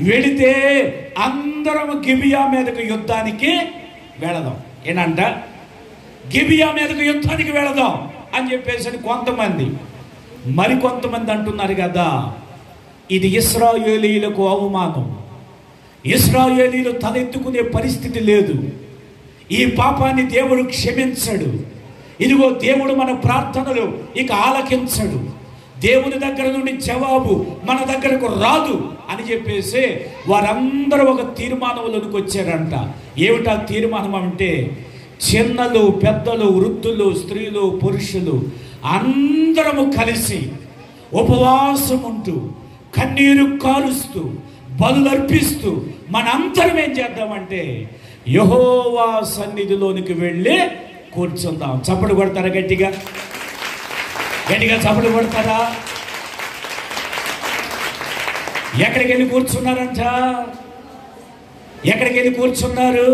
వెళితే అందరం గిబియా మీదకు యుద్ధానికి వెళదాం. ఏనంట? గిబియా మీదకు యుద్ధానికి వెళదాం అని చెప్పేసి కొంతమంది, మరికొంతమంది అంటున్నారు కదా ఇది ఇశ్రాయేలీయులకు అవమానం, ఇశ్రాయేలీయులు తలెత్తుకునే పరిస్థితి లేదు, ఈ పాపాన్ని దేవుడు క్షమించడు, ఇదిగో దేవుడు మన ప్రార్థనలు ఇక ఆలకించడు, దేవుని దగ్గర నుండి జవాబు మన దగ్గరకు రాదు అని చెప్పేసి వారందరూ ఒక తీర్మానంలోనికి వచ్చారంట. ఏమిటా తీర్మానం అంటే చిన్నలు, పెద్దలు, వృద్ధులు, స్త్రీలు, పురుషులు అందరము కలిసి ఉపవాసం ఉంటూ, కన్నీరు కారుస్తూ, బలులర్పిస్తూ మనందరం ఏం చేద్దామంటే యెహోవా సన్నిధిలోనికి వెళ్ళి కూర్చుందాం. చప్పట్లు కొడతారా? గట్టిగా గట్టిగా చప్పట్లు కొడతారా? ఎక్కడికి వెళ్ళి కూర్చున్నారంట? ఎక్కడికి వెళ్ళి కూర్చున్నారు?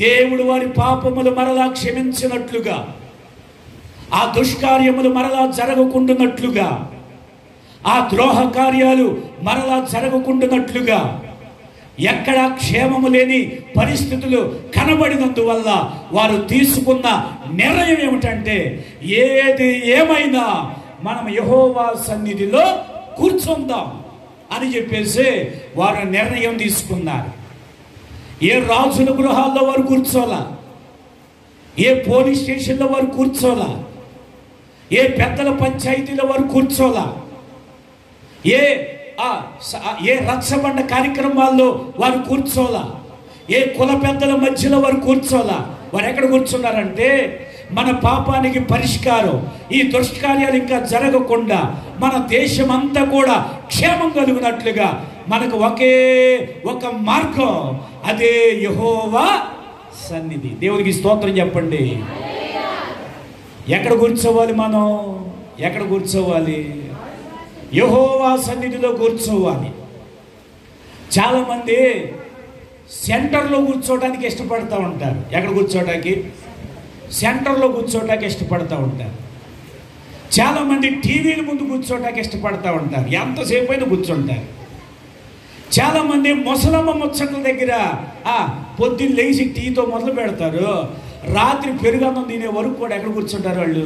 దేవుడు వారి పాపములు మరలా క్షమించినట్లుగా, ఆ దుష్కార్యములు మరలా జరగకుండానట్లుగా, ఆ ద్రోహ కార్యాలు మరలా జరగకుండానట్లుగా, ఎక్కడా క్షేమము లేని పరిస్థితులు కనబడినందువల్ల వారు తీసుకున్న నిర్ణయం ఏమిటంటే ఏది ఏమైనా మనం యెహోవా సన్నిధిలో కూర్చుందాం అని చెప్పేసి వారు నిర్ణయం తీసుకున్నారు. ఏ రాజుల గృహాల్లో వారు కూర్చోలా, ఏ పోలీస్ స్టేషన్లో వారు కూర్చోలా, ఏ పెద్దల పంచాయతీలో వారు కూర్చోలా, ఏ రక్షబండ కార్యక్రమాల్లో వారు కూర్చోలా, ఏ కుల పెద్దల మధ్యలో వారు కూర్చోలా. వారు ఎక్కడ కూర్చున్నారంటే మన పాపానికి పరిష్కారం, ఈ దుష్కార్యాలు ఇంకా జరగకుండా మన దేశం అంతా కూడా క్షేమం కలుగునట్లుగా మనకు ఒకే ఒక మార్గం, అదే యెహోవా సన్నిధి. దేవునికి స్తోత్రం చెప్పండి. ఎక్కడ కూర్చోవాలి మనం? ఎక్కడ కూర్చోవాలి? యెహోవా సన్నిధిలో కూర్చోవాలి. చాలామంది సెంటర్లో కూర్చోవడానికి ఇష్టపడుతూ ఉంటారు. ఎక్కడ కూర్చోవడానికి? సెంటర్లో కూర్చోవడానికి ఇష్టపడుతూ ఉంటారు. చాలామంది టీవీల ముందు కూర్చోవడానికి ఇష్టపడుతూ ఉంటారు, ఎంతసేపు అయినా కూర్చుంటారు. చాలామంది ముసలమ్మ ముచ్చట్ల దగ్గర పొద్దున్న లేచి టీతో మొదలు పెడతారు, రాత్రి పెరుగన్నం తినే వరకు కూడా ఎక్కడ కూర్చుంటారు వాళ్ళు?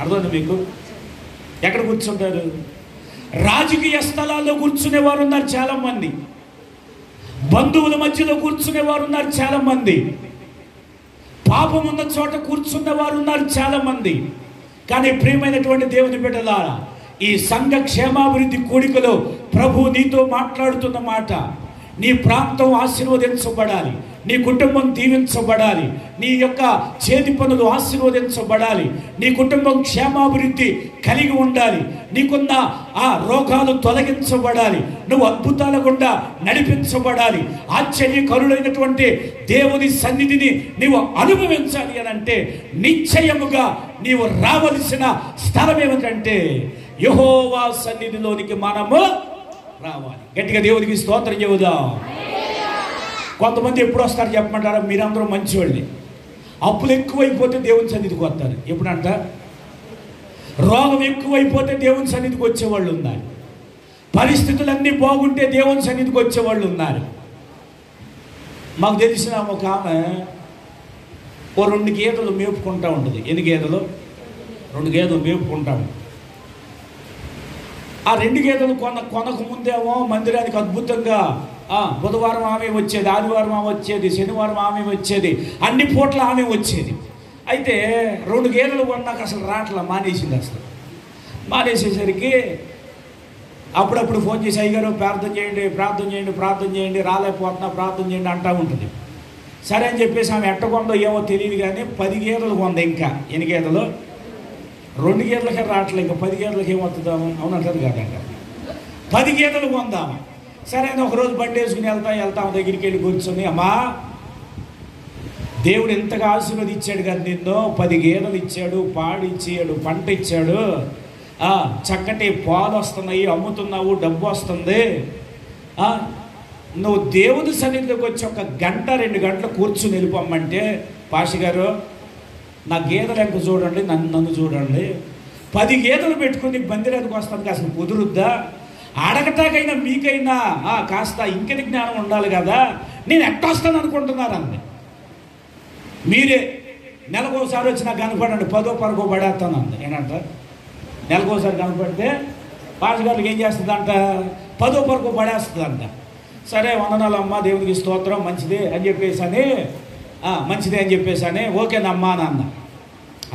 అర్థమైంది మీకు? ఎక్కడ కూర్చుంటారు? రాజకీయ స్థలాల్లో కూర్చునేవారు ఉన్నారు చాలామంది, బంధువుల మధ్యలో కూర్చునేవారు ఉన్నారు చాలామంది, పాపం ఉన్న చోట కూర్చున్నవారు ఉన్నారు చాలామంది. కానీ ప్రియమైనటువంటి దేవుని బిడ్డలారా, ఈ సంఘ క్షేమాభివృద్ధి కూడికలో ప్రభు నీతో మాట్లాడుతున్న మాట, నీ ప్రాంతం ఆశీర్వదించబడాలి, నీ కుటుంబం దీవించబడాలి, నీ యొక్క చేతి పనులు ఆశీర్వదించబడాలి, నీ కుటుంబం క్షేమాభివృద్ధి కలిగి ఉండాలి, నీకున్న ఆ రోగాలు తొలగించబడాలి, నువ్వు అద్భుతాల గుండా నడిపించబడాలి, ఆశ్చర్యకరుడైనటువంటి దేవుని సన్నిధిని నీవు అనుభవించాలి అని అంటే నిశ్చయముగా నీవు రావలసిన స్థలం ఏమిటంటే యెహోవా సన్నిధిలోనికి మనము రావాలి. గట్టిగా దేవునికి స్తోత్రం చెబుదాం. కొంతమంది ఎప్పుడు వస్తారు చెప్పమంటారా? మీరందరూ మంచివాళ్ళే. అప్పులు ఎక్కువైపోతే దేవుని సన్నిధికి వస్తారు. ఎప్పుడంట? రోగం ఎక్కువైపోతే దేవుని సన్నిధికి వచ్చేవాళ్ళు ఉన్నారు. పరిస్థితులన్నీ బాగుంటే దేవుని సన్నిధికి వచ్చేవాళ్ళు ఉన్నారు. మాకు తెలిసిన ఒక ఆమె ఓ 2 గేదెలు మేపుకుంటూ ఉంటుంది. ఎన్ని గేదెలు? 2 గేదెలు మేపుకుంటాము. ఆ 2 గేదెలు కొనకు ముందేమో మందిరానికి అద్భుతంగా బుధవారం ఆమె వచ్చేది, ఆదివారం ఆమె వచ్చేది, శనివారం ఆమె వచ్చేది, అన్ని పూట్ల ఆమె వచ్చేది. అయితే 2 గేదెలు కొన్నాక అసలు రాట్లా, మానేసింది. అసలు మానేసేసరికి అప్పుడప్పుడు ఫోన్ చేసి అయ్యగారు ప్రార్థన చేయండి, ప్రార్థన చేయండి, ప్రార్థన చేయండి, రాలేకపోతున్నా ప్రార్థన చేయండి అంటూ ఉంటుంది. సరే అని చెప్పేసి ఆమె ఎట్ట కొందో ఏమో తెలియదు కానీ 10 గేదెలు కొంది. ఇంకా ఎన్ని గేదెలు? 2 గేదెలకే రావట్లేదు, ఇంకా 10 గేదెలకి ఏమవుతుందాము? అవునంటారు కాదంట. 10 గేదెలు కొందాము. సరే అని ఒకరోజు బండి వేసుకుని వెళ్తాం దగ్గరికి వెళ్ళి కూర్చొని, అమ్మా దేవుడు ఎంతగా ఆశీర్వదించాడు కదా నిన్ను, 10 గేదెలు ఇచ్చాడు, పాడి ఇచ్చాడు, పంట ఇచ్చాడు, చక్కటి పాలు వస్తున్నాయి, అమ్ముతున్నావు, డబ్బు వస్తుంది, నువ్వు దేవుని సన్నిధిలోకి వచ్చి 1 గంట 2 గంటలు కూర్చుని వెళ్ళిపోమ్మంటే, పాషి గారు నా గేదెలు ఎంత చూడండి, నన్ను చూడండి, 10 గేదెలు పెట్టుకుని మందిరానికి వస్తానికి అసలు కుదురుద్దా? అడగటాకైనా మీకైనా కాస్త ఇంకెది జ్ఞానం ఉండాలి కదా, నేను ఎట్టొస్తాను అనుకుంటున్నారు అంది. మీరే నెలకోసారి వచ్చి నాకు కనపడండి, 10వ 12వ పడేస్తాను అంది. ఏంటంట? నెలకోసారి కనపడితే పాషి గారికి ఏం చేస్తుందంట? 10వ 12వ పడేస్తుందంట. సరే వందనాలమ్మా, దేవునికి స్తోత్రం, మంచిదే అని చెప్పేసి మంచిదే అని చెప్పేసి ఓకేనమ్మా అని అన్న.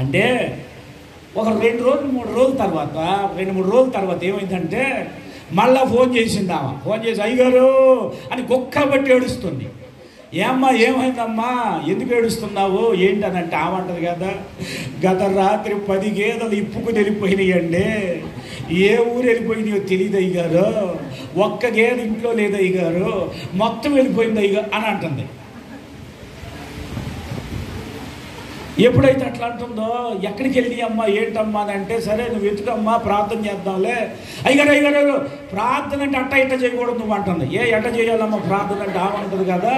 అంటే ఒక 2 రోజులు 3 రోజుల తర్వాత 2-3 రోజుల తర్వాత ఏమైందంటే మళ్ళా ఫోన్ చేసింది ఆమె. ఫోన్ చేసి అయ్యగారు అని గొక్క బట్టి ఏడుస్తుంది. ఏమ్మా ఏమైందమ్మా, ఎందుకు ఏడుస్తున్నావు ఏంటనంటే ఆమె అంటది కదా, గత రాత్రి 10 గేదెలు ఇప్పుకుని వెళ్ళిపోయినాయండి, ఏ ఊరు వెళ్ళిపోయినాయో తెలియదు అయ్యగారు, 1 గేదె ఇంట్లో లేదు అయ్యగారు, మొత్తం వెళ్ళిపోయింది అయ్యగారు అని అంటుంది. ఎప్పుడైతే అట్లా అంటుందో ఎక్కడికి వెళ్ళి అమ్మా ఏంటమ్మా అని అంటే, సరే నువ్వు వెతుకమ్మా ప్రార్థన చేద్దాంలే. అయ్యగారు ప్రార్థన అంటే అట్ట ఇట్ట చేయకూడదు నువ్వు అంటుంది. ఎట్ట చేయాలమ్మా ప్రార్థన అంటే ఆమె అంటుంది కదా,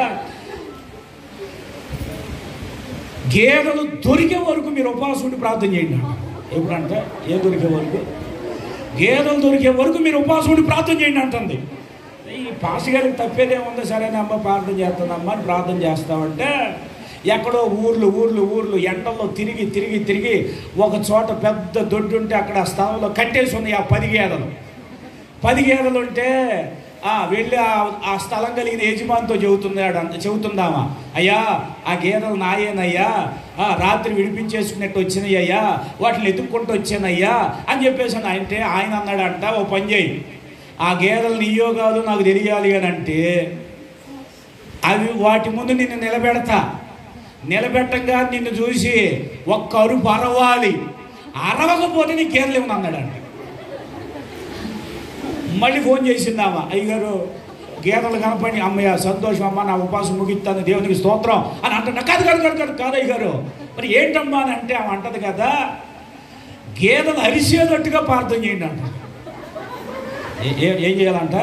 గేదెలు దొరికే వరకు మీరు ఉపవాసం ఉండి ప్రార్థన చేయండి. ఎప్పుడంటే దొరికే వరకు, గేదెలు దొరికే వరకు మీరు ఉపవాసం ఉండి ప్రార్థన చేయండి అంటుంది. ఈ పాషి గారికి తప్పేదేముందో, సరేనమ్మా ప్రార్థన చేస్తానమ్మా అని ప్రార్థన చేస్తామంటే ఎక్కడో ఊర్లు ఎండల్లో తిరిగి ఒక చోట పెద్ద దొడ్డు ఉంటే అక్కడ ఆ స్థలంలో కట్టేసి ఉన్నాయి ఆ 10 గేదెలు. 10 గేదెలు ఉంటే వెళ్ళి ఆ స్థలం కలిగిన యజమానితో చెబుతుందామా, అయ్యా ఆ గేదెలు నాయేనయ్యా, రాత్రి విడిపించేసుకున్నట్టు వచ్చినాయ్యా, వాటిని ఎత్తుక్కుంటూ వచ్చానయ్యా అని చెప్పేసి అంటే ఆయన అన్నాడంట, ఓ పని చేయి, ఆ గేదెలు నీయో కాదు నాకు తెలియాలి అని అంటే అవి వాటి ముందు నిన్ను నిలబెట్టంగా నిన్ను చూసి 1 అరుపు అరవాలి, అరవకపోతే నీ గేదెలు ఏమని అన్నాడంట. మళ్ళీ ఫోన్ చేసిందామా, అయ్యగారు గేదెలు కనపడి, అమ్మయ్య సంతోషం అమ్మ, నా ఉపాసం ముగిస్తాను దేవునికి స్తోత్రం అని అంటున్నా. కాదు అయ్యగారు, మరి ఏంటమ్మా అని అంటే ఆమె అంటది కదా, గేదెలు అరిసేటట్టుగా ప్రార్థన చేయండి అంట. ఏం చేయాలంట?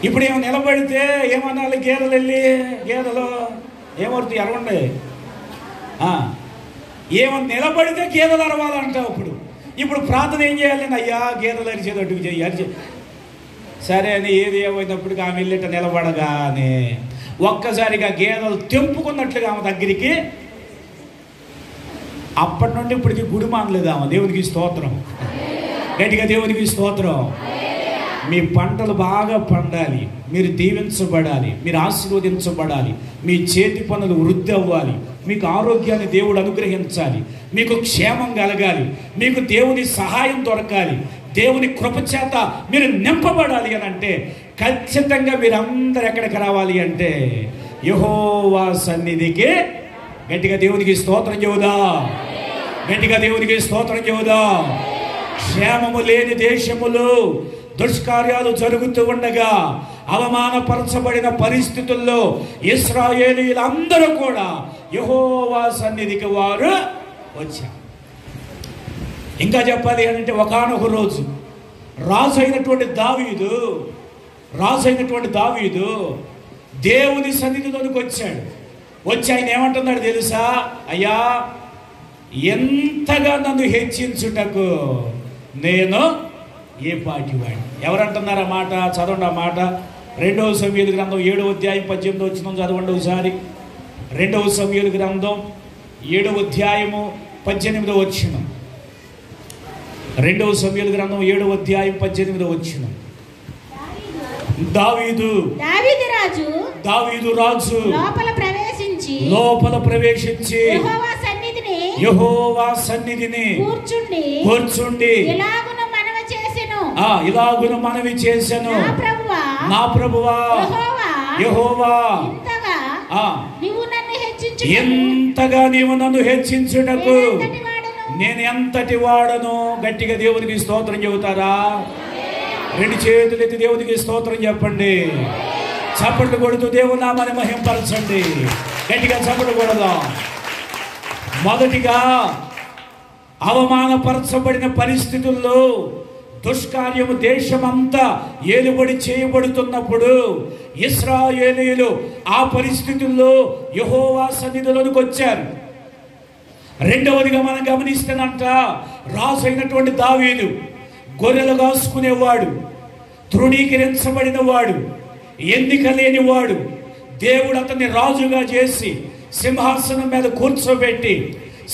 ఇప్పుడు ఏమో నిలబడితే ఏమనాలి? గేదెలు వెళ్ళి గేదెలు ఏమవుతుంది ఎరవండి, ఏమో నిలబడితే గేదెలు అరవాలంట. ఇప్పుడు ప్రార్థన ఏం చేయాలి? అయ్యా గేదెలు అరిచేటట్టుకు చెయ్యి. సరే అని ఏది ఏమైనప్పటికీ ఆమె వెళ్ళేట నిలబడగానే ఒక్కసారిగా గేదెలు తెంపుకున్నట్లుగా ఆమె దగ్గరికి అప్పటి నుండి ఇప్పటికి గుడి మానలేదామా? దేవునికి స్తోత్రం, గట్టిగా దేవునికి స్తోత్రం. మీ పంటలు బాగా పండాలి, మీరు దీవించబడాలి, మీరు ఆశీర్వదించబడాలి, మీ చేతి పనులు వృద్ధి అవ్వాలి, మీకు ఆరోగ్యాన్ని దేవుడు అనుగ్రహించాలి, మీకు క్షేమం కలగాలి, మీకు దేవుని సహాయం దొరకాలి, దేవుని కృపచేత మీరు నింపబడాలి అని అంటే ఖచ్చితంగా మీరందరూ ఎక్కడికి రావాలి అంటే యెహోవా సన్నిధికి. గట్టిగా దేవునికి స్తోత్రం చెబుదా, గట్టిగా దేవునికి స్తోత్రం చెబుదా. క్షేమము లేని దేశములు దుష్కార్యాలు జరుగుతూ ఉండగా, అవమానపరచబడిన పరిస్థితుల్లో ఇశ్రాయేలీయులందరూ కూడా యెహోవా సన్నిధికి వారు వచ్చారు. ఇంకా చెప్పాలి అంటే ఒకానొక రోజు రాజు అయినటువంటి దావీదు దేవుని సన్నిధిలోనికి వచ్చాడు. వచ్చి ఆయన ఏమంటున్నాడు తెలుసా? అయ్యా, ఎంతగా నన్ను హెచ్చించుటకు నేను ఏ పాటి వాడిని. ఎవరంటున్నారు ఆ మాట? చదవండి ఆ మాట. 2వ సమూయేలు గ్రంథం 7వ అధ్యాయం 18వ వచనం చదవండి ఒకసారి. 2వ సమూయేలు గ్రంథం 7వ అధ్యాయము 18వ వచనం. 2వ సమూయేలు గ్రంథం 7వ అధ్యాయం 18వ వచనం. దావీదు రాజు లోపల ప్రవేశించి యెహోవా సన్నిధిని కూర్చుండి ఇలాగున మనవి చేసెను, నా ప్రభువా యెహోవా, ఎంతగా నీవు నన్ను హెచ్చించుటకు నేను ఎంతటి వాడను. గట్టిగా దేవునికి స్తోత్రం చెబుతారా? 2 చేతులు ఎత్తి దేవునికి స్తోత్రం చెప్పండి. చప్పట్లు కొడుతూ దేవుని నామాన్ని మహింపరచండి. గట్టిగా చప్పట్లు కొడదాం. మొదటిగా అవమానపరచబడిన పరిస్థితుల్లో దుష్కార్యము దేశమంతా ఏలుబడి చేయబడుతున్నప్పుడు ఇశ్రాయేలీయులు ఆ పరిస్థితుల్లో యెహోవా సన్నిధిలోనికి వచ్చారు. రెండవదిగా మనం గమనిస్తేనంట, రాజు అయినటువంటి దావీదు గొర్రెలు కాసుకునేవాడు, తృణీకరించబడిన వాడు, ఎన్నిక లేనివాడు. దేవుడు అతన్ని రాజుగా చేసి సింహాసనం మీద కూర్చోబెట్టి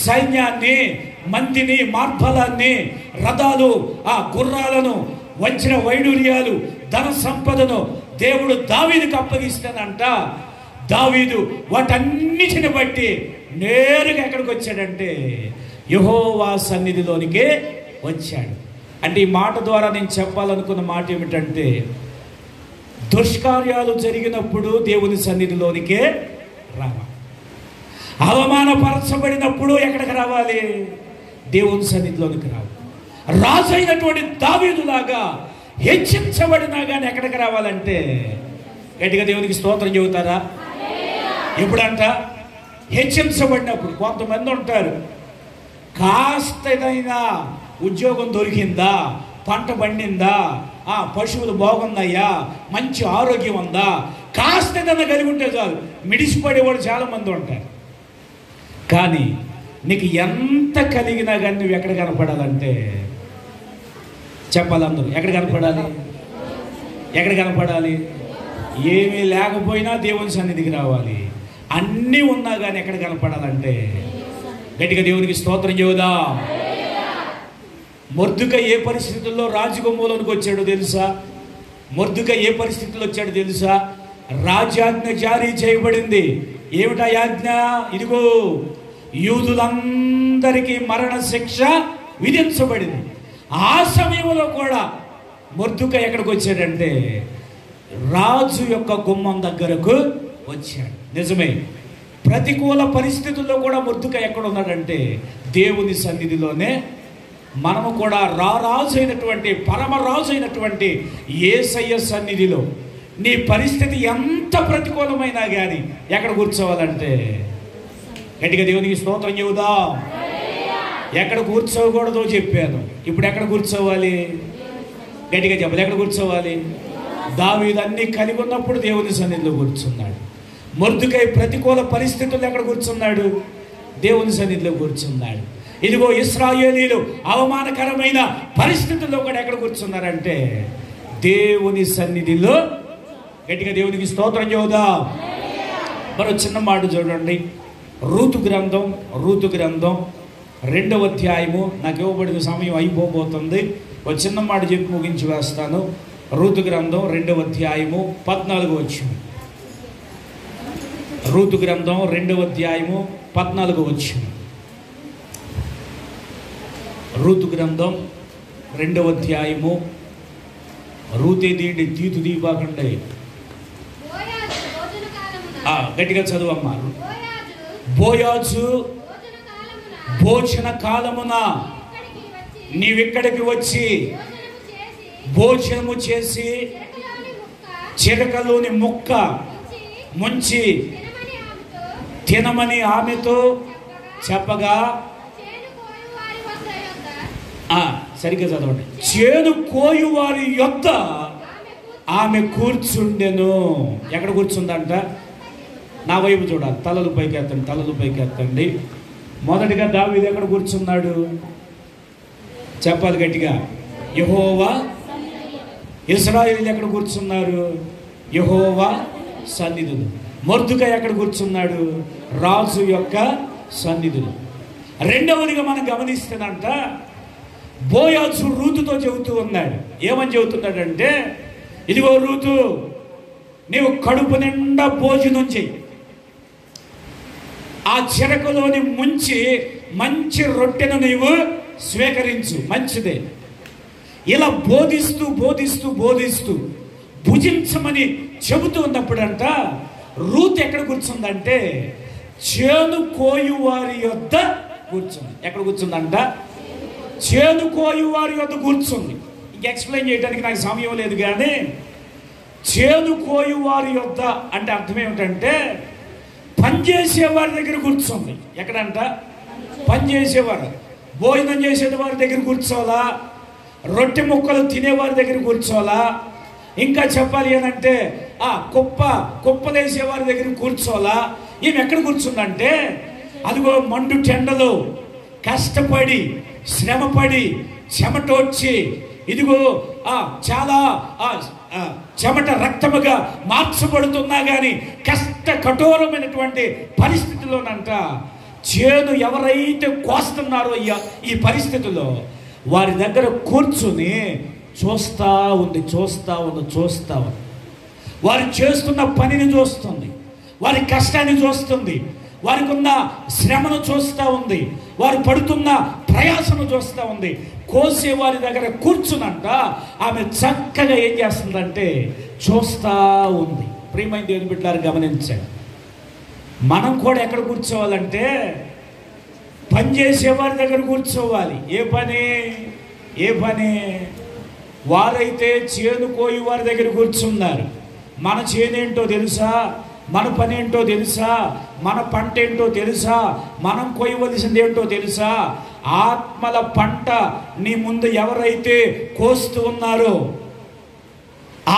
సైన్యాన్ని, మందిని, మార్బలాన్ని, రథాలు, ఆ గుర్రాలను, వజ్ర వైడూర్యాలు, ధన సంపదను దేవుడు దావీదుకు అప్పగిస్తానంట. దావీదు వాటన్నిటిని బట్టి నేరుగా ఎక్కడికి వచ్చాడంటే యెహోవా సన్నిధిలోనికి వచ్చాడు. అంటే ఈ మాట ద్వారా నేను చెప్పాలనుకున్న మాట ఏమిటంటే, దుష్కార్యాలు జరిగినప్పుడు దేవుని సన్నిధిలోనికే రావాలి. అవమానపరచబడినప్పుడు ఎక్కడికి రావాలి? దేవుని సన్నిధిలోనికి రావాలి. రాజు అయినటువంటి దావీదులాగా హెచ్చించబడినా కానీ ఎక్కడికి రావాలంటే గట్టిగా దేవునికి స్తోత్రం చెబుతారా? ఎప్పుడంట? హెచ్చించబడినప్పుడు. కొంతమంది ఉంటారు, కాస్త ఏదైనా ఉద్యోగం దొరికిందా, పంట పండిందా, పశువులు బాగున్నాయా, మంచి ఆరోగ్యం ఉందా, కాస్త ఏదైనా కలిగి ఉంటే చాలు మిడిసిపడేవాడు చాలా మంది ఉంటారు. కానీ నీకు ఎంత కలిగినా కానీ నువ్వు ఎక్కడ కనపడాలంటే చెప్పాలి. అందరూ ఎక్కడ కనపడాలి? ఎక్కడ కనపడాలి? ఏమీ లేకపోయినా దేవుని సన్నిధికి రావాలి. అన్నీ ఉన్నా కానీ ఎక్కడ కనపడాలంటే గట్టిగా దేవునికి స్తోత్రం చెబుదా. మొర్దుకై ఏ పరిస్థితుల్లో రాజగుమ్మలోనికి వచ్చాడో తెలుసా? మొర్దుకై ఏ పరిస్థితుల్లో వచ్చాడో తెలుసా? రాజ్యాజ్ఞ జారీ చేయబడింది. ఏమిటా యాజ్ఞ? ఇదిగో, యూదులందరికీ మరణ శిక్ష విధించబడింది. ఆ సమయంలో కూడా మొర్దుకై ఎక్కడికి వచ్చాడంటే రాజు యొక్క గుమ్మం దగ్గరకు వచ్చాడు. నిజమే, ప్రతికూల పరిస్థితుల్లో కూడా మొర్దుకై ఎక్కడ ఉన్నాడంటే దేవుని సన్నిధిలోనే. మనము కూడా రాజు అయినటువంటి, పరమరాజు అయినటువంటి యేసయ్య సన్నిధిలో నీ పరిస్థితి ఎంత ప్రతికూలమైనా కానీ ఎక్కడ కూర్చోవాలంటే గట్టిగా దేవునికి స్తోత్రం చెబుదా. ఎక్కడ కూర్చోకూడదో చెప్పాను, ఇప్పుడు ఎక్కడ కూర్చోవాలి? గట్టిగా చెప్పాలి. ఎక్కడ కూర్చోవాలి? దావీదు అన్ని కలిగి ఉన్నప్పుడు దేవుని సన్నిధిలో కూర్చున్నాడు. మొర్దుకై ప్రతికూల పరిస్థితుల్లో ఎక్కడ కూర్చున్నాడు? దేవుని సన్నిధిలో కూర్చున్నాడు. ఇదిగో, ఇశ్రాయేలీయులు అవమానకరమైన పరిస్థితుల్లో కూడా ఎక్కడ కూర్చున్నారంటే దేవుని సన్నిధిలో. గట్టిగా దేవునికి స్తోత్రం చెబుదా. మరో చిన్న మాట చూడండి. రూతు గ్రంథం 2వ అధ్యాయము. నాకు ఇవ్వబడిన సమయం అయిపోబోతుంది. ఒక చిన్న మాట చెప్పి ముగించి వేస్తాను. రూతు గ్రంథం 2వ అధ్యాయము 14వ వచనం. రూతు గ్రంథం 2వ అధ్యాయము 14వ వచనం. రూతు గ్రంథం 2వ అధ్యాయము. రూతే దీండి తీతు దీపాకండి. గట్టిగా చదువమ్మా. బోయాజు భోజన కాలమున నీవిక్కడికి వచ్చి భోజనము చేసి చిరకలోని ముక్క ముంచి తినమని ఆమెతో చెప్పగా, సరిగ్గా చదవండి. చేను కోయువారి యొద్ద ఆమె కూర్చుండెను. ఎక్కడ కూర్చుందంట? నా వైపు చూడాలి. తలలు పైకి ఎత్తండి, తలలు పైకి ఎత్తండి. మొదటిగా దావీదు ఎక్కడ కూర్చున్నాడు? చెప్పాలి గట్టిగా. యెహోవా. ఇశ్రాయేలు ఎక్కడ కూర్చున్నారు? యెహోవా సన్నిధులు. మొర్దుకై ఎక్కడ కూర్చున్నాడు? రాజు యొక్క సన్నిధులు. రెండవదిగా మనం గమనిస్తేనంట, బోయాజు రూతుతో చెబుతూ ఉన్నాడు. ఏమని చెబుతున్నాడంటే, ఇదిగో రూతు, నీవు కడుపు నిండా భోజనం చెయ్యి, ఆ చిరకలోని ముంచి మంచి రొట్టెను నీవు స్వీకరించు, మంచిదే. ఇలా బోధిస్తూ బోధిస్తూ బోధిస్తూ భుజించమని చెబుతూ ఉన్నప్పుడంట రూత్ ఎక్కడ కూర్చుందంటే చేను కోయువారి యొద్ద కూర్చుంది. ఎక్కడ కూర్చుందంట? చేను కోయువారి యొద్ద కూర్చుంది. ఇంక ఎక్స్ప్లెయిన్ చేయడానికి నాకు సమయం లేదు, కానీ చేను కోయువారి యొద్ద అంటే అర్థం ఏమిటంటే పనిచేసే వారి దగ్గర కూర్చుంది. ఎక్కడంట? పనిచేసేవారు, భోజనం చేసే వారి దగ్గర కూర్చోవాలా, రొట్టె ముక్కలు తినేవారి దగ్గర కూర్చోవాలా, ఇంకా చెప్పాలి అనంటే కుప్పలేసే వారి దగ్గర కూర్చోవాలా. ఈమె ఎక్కడ కూర్చుందంటే అదిగో మండు టెండలో కష్టపడి శ్రమపడి చెమటొచ్చి ఇదిగో చాలా చెమట రక్తముగా మార్చబడుతున్నా కానీ కష్ట కఠోరమైనటువంటి పరిస్థితిలోనంట చేను ఎవరైతే కోస్తున్నారో ఈ పరిస్థితిలో వారి దగ్గర కూర్చుని చూస్తా ఉంది. వారు చేస్తున్న పనిని చూస్తుంది, వారి కష్టాన్ని చూస్తుంది, వారికి ఉన్న శ్రమను చూస్తూ ఉంది, వారు పడుతున్న ప్రయాసను చూస్తూ ఉంది. కోసే వారి దగ్గర కూర్చునంట ఆమె చక్కగా ఏం చేస్తుందంటే చూస్తూ ఉంది. ప్రియమైన దేవుని బిడ్డలారా గమనించండి, మనం కూడా ఎక్కడ కూర్చోవాలంటే పని చేసేవారి దగ్గర కూర్చోవాలి. ఏ పని వారైతే చేను కోయి వారి దగ్గర కూర్చున్నారు. మన చేనేంటో తెలుసా, మన పని ఏంటో తెలుసా, మన పంట ఏంటో తెలుసా, మనం కొయ్యవలసింది ఏంటో తెలుసా? ఆత్మల పంట నీ ముందు ఎవరైతే కోస్తూ ఉన్నారో,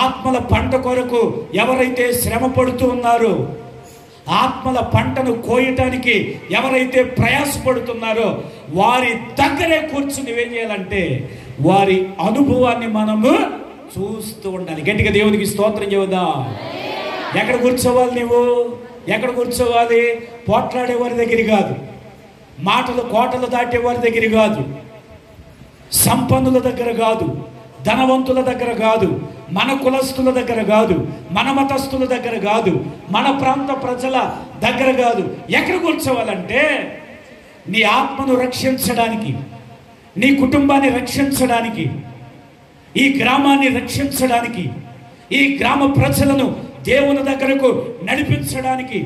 ఆత్మల పంట కొరకు ఎవరైతే శ్రమ పడుతూ ఉన్నారో, ఆత్మల పంటను కోయటానికి ఎవరైతే ప్రయాసపడుతున్నారో వారి దగ్గరే కూర్చుని ఏం చేయాలంటే వారి అనుభవాన్ని మనము చూస్తూ ఉండాలి. గట్టిగా దేవునికి స్తోత్రం చెబుదా. ఎక్కడ కూర్చోవాలి? నువ్వు ఎక్కడ కూర్చోవాలి? పోట్లాడే వారి దగ్గర కాదు, మాటలు కోటలు దాటే వారి దగ్గర కాదు, సంపన్నుల దగ్గర కాదు, ధనవంతుల దగ్గర కాదు, మన కులస్తుల దగ్గర కాదు, మన మతస్థుల దగ్గర కాదు, మన ప్రాంత ప్రజల దగ్గర కాదు. ఎక్కడ కూర్చోవాలంటే నీ ఆత్మను రక్షించడానికి, నీ కుటుంబాన్ని రక్షించడానికి, ఈ గ్రామాన్ని రక్షించడానికి, ఈ గ్రామ ప్రజలను దేవుని దగ్గరకు నడిపించడానికి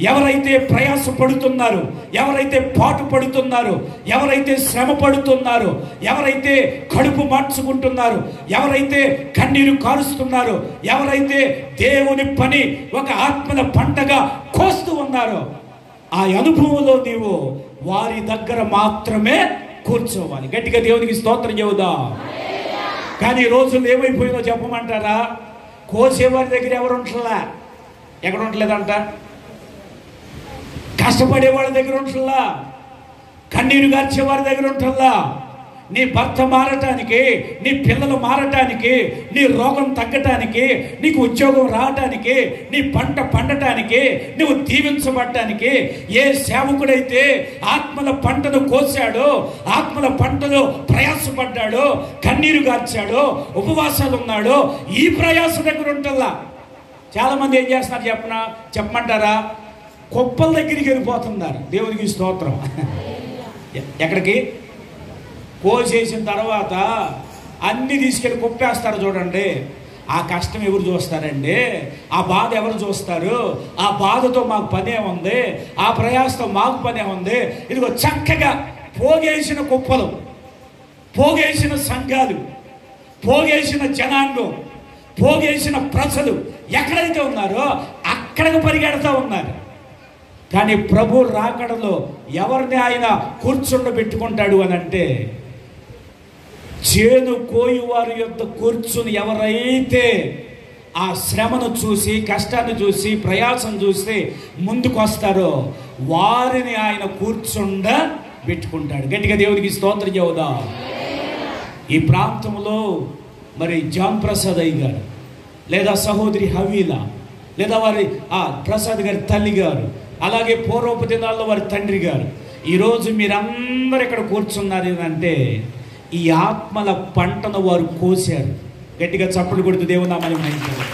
ఎవరైతే ప్రయాస పడుతున్నారో, ఎవరైతే పాటు పడుతున్నారో, ఎవరైతే శ్రమ పడుతున్నారో, ఎవరైతే కడుపు మార్చుకుంటున్నారో, ఎవరైతే కన్నీరు కారుస్తున్నారో, ఎవరైతే దేవుని పని ఒక ఆత్మల పంటగా కోస్తూ ఉన్నారో ఆ అనుభవంలో నీవు వారి దగ్గర మాత్రమే కూర్చోవాలి. గట్టిగా దేవునికి స్తోత్రం చెబుదా. కానీ ఈ రోజుల్లో ఏమైపోయిందో చెప్పమంటారా? కోసేవారి దగ్గర ఎవరు ఉంటలా, ఎక్కడ ఉండలేదంట, కష్టపడే వాళ్ళ దగ్గర ఉంటలా, కన్నీరు గార్చే వారి దగ్గర ఉంటల్లా, నీ భర్త మారటానికి, నీ పిల్లలు మారటానికి, నీ రోగం తగ్గటానికి, నీకు ఉద్యోగం రావటానికి, నీ పంట పండటానికి, నువ్వు దీవించబడటానికి ఏ సేవకుడైతే ఆత్మల పంటను కోసాడో, ఆత్మల పంటలో ప్రయాసపడ్డాడో, కన్నీరు గార్చాడో, ఉపవాసాలు ఉన్నాడో, ఈ ప్రయాస దగ్గర ఉంటల్లా. చాలామంది ఏం చేస్తున్నారు చెప్పమంటారా? కుప్పల దగ్గరికి వెళ్ళిపోతున్నారు. దేవునికి స్తోత్రం. ఎక్కడికి? కోసేసిన తర్వాత అన్నీ తీసుకెళ్ళి కుప్పేస్తారు. చూడండి, ఆ కష్టం ఎవరు చూస్తారండి? ఆ బాధ ఎవరు చూస్తారు? ఆ బాధతో మాకు పనే ఉంది, ఆ ప్రయాసతో మాకు పనే ఉంది. ఇదిగో చక్కగా పోగేసిన కుప్పలు, పోగేసిన సంఘాలు, పోగేసిన జనాంగం, పోగేసిన ప్రజలు ఎక్కడైతే ఉన్నారో అక్కడికి పరిగెడతా ఉన్నారు. కానీ ప్రభు రాకడలో ఎవరిని ఆయన కూర్చుండబెట్టుకుంటాడు అని అంటే, చేను కోయువారి యొద్ద కూర్చుని ఎవరైతే ఆ శ్రమను చూసి, కష్టాన్ని చూసి, ప్రయాసం చూసి ముందుకు వస్తారో వారిని ఆయన కూర్చుండబెట్టుకుంటాడు. గట్టిగా దేవునికి స్తోత్రం చెబుదాం. ఈ ప్రాంతంలో మరి జాన్ ప్రసాద్ అయ్య గారు, లేదా సహోదరి హవీలా, లేదా వారి ప్రసాద్ గారి తల్లి గారు, అలాగే పూర్వపు దినాల్లో వారి తండ్రి గారు, ఈరోజు మీరందరూ ఇక్కడ కూర్చున్నారు అంటే ఈ ఆత్మల పంటను వారు కోసారు. గట్టిగా చప్పట్లు కొడుతూ దేవునామని మహించారు.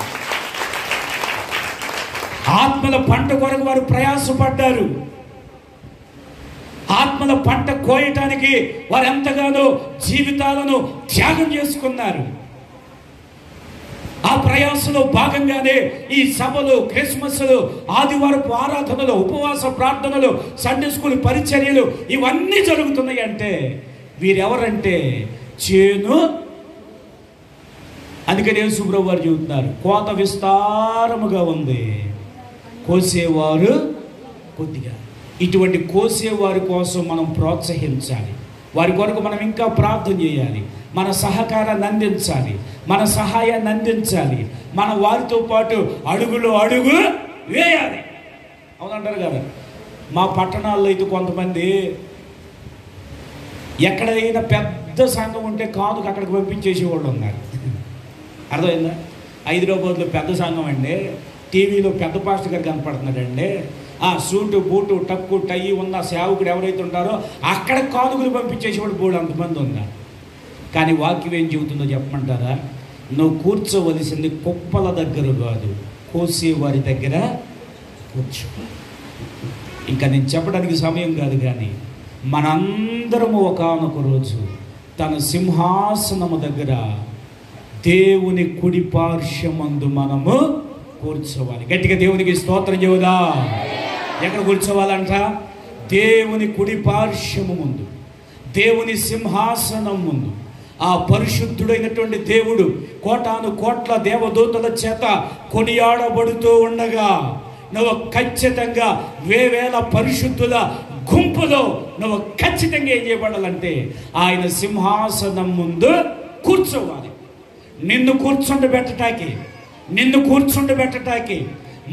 ఆత్మల పంట కొరకు వారు ప్రయాసపడ్డారు. ఆత్మల పంట కోయటానికి వారు ఎంతగానో జీవితాలను త్యాగం చేసుకున్నారు. ఆ ప్రయాసంలో భాగంగానే ఈ సభలు, క్రిస్మస్లు, ఆదివారపు ఆరాధనలు, ఉపవాస ప్రార్థనలు, సండే స్కూల్ పరిచర్యలు ఇవన్నీ జరుగుతున్నాయి. అంటే వీరెవరంటే చేను. అందుకని యేసుప్రభు వారు చెబుతున్నారు, కోత విస్తారముగా ఉంది, కోసేవారు కొద్దిగా. ఇటువంటి కోసేవారి కోసం మనం ప్రోత్సహించాలి. వారి కొరకు మనం ఇంకా ప్రార్థన చేయాలి. మన సహకారాన్ని అందించాలి, మన సహాయాన్ని అందించాలి. మన వారితో పాటు అడుగులో అడుగు వేయాలి. అవునంటారు కదా. మా పట్టణాల్లో అయితే కొంతమంది ఎక్కడైనా పెద్ద సంఘం ఉంటే కానుక అక్కడికి పంపించేసేవాళ్ళు ఉన్నారు. అర్థమైందా? హైదరాబాద్లో పెద్ద సంఘం అండి, టీవీలో పెద్ద పాస్టర్ గారు కనపడుతున్నాడండి, ఆ సూటు బూటు టక్కు టై ఉన్న సేవకుడు ఎవరైతే ఉంటారో అక్కడ కానుకలు పంపించేసేవాళ్ళు బోడు అంతమంది ఉన్నారు. కానీ వాక్యం ఏం చెబుతుందో చెప్పమంటారా? నువ్వు కూర్చోవలసింది కుప్పల దగ్గర కాదు, కోసేవారి దగ్గర కూర్చో. ఇంకా నేను చెప్పడానికి సమయం కాదు, కానీ మనందరము ఒకానొక రోజు తన సింహాసనము దగ్గర దేవుని కుడి పార్శ్వమందు మనము కూర్చోవాలి. గట్టిగా దేవునికి స్తోత్రం చెబుదా. ఎక్కడ కూర్చోవాలంట? దేవుని కుడి పార్శ్వము ముందు, దేవుని సింహాసనం ముందు. ఆ పరిశుద్ధుడైనటువంటి దేవుడు కోటాను కోట్ల దేవదూతల చేత కొనియాడబడుతూ ఉండగా నువ్వు ఖచ్చితంగా వేవేల పరిశుద్ధుల గుంపులో నువ్వు ఖచ్చితంగా ఏం చేయబడాలంటే ఆయన సింహాసనం ముందు కూర్చోవాలి. నిన్ను కూర్చుండబెట్టటానికి,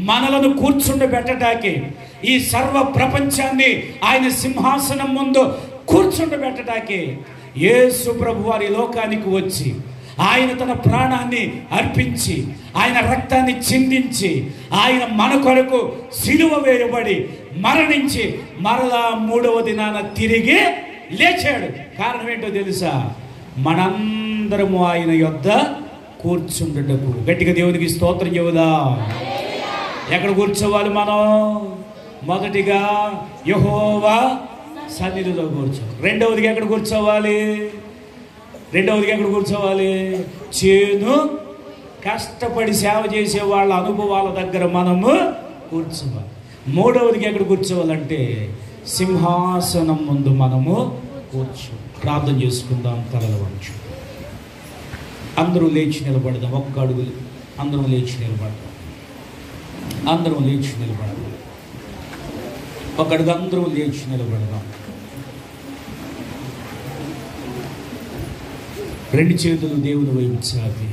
మనలను కూర్చుండబెట్టటానికి, ఈ సర్వ ప్రపంచాన్ని ఆయన సింహాసనం ముందు కూర్చుండబెట్టటానికి యేసు ప్రభు వారి లోకానికి వచ్చి ఆయన తన ప్రాణాన్ని అర్పించి, ఆయన రక్తాన్ని చిందించి, ఆయన మన కొరకు సిలువ వేయబడి మరణించి మరలా 3వ దినాన తిరిగి లేచాడు. కారణం ఏంటో తెలుసా? మనందరము ఆయన యొద్ద కూర్చుండటకు. గట్టిగా దేవునికి స్తోత్రం చెబుదా. ఎక్కడ కూర్చోవాలి మనం? మొదటిగా యెహోవా సన్నిధిలో కూర్చోవాలి. రెండవదిగా ఎక్కడ కూర్చోవాలి? చేను కష్టపడి సేవ చేసే వాళ్ళ అనుభవాల దగ్గర మనము కూర్చోవాలి. మూడవదిగా ఎక్కడ కూర్చోవాలంటే సింహాసనం ముందు మనము కూర్చోవాలి. ప్రార్థన చేసుకుందాం. తలలు వంచు. అందరూ లేచి నిలబడదాం. ఒక్క అడుగులు అందరం లేచి నిలబడదాం. ఒక అడుగు అందరూ లేచి నిలబడదాం. రెండు చేతులు దేవుని వైపు చాపి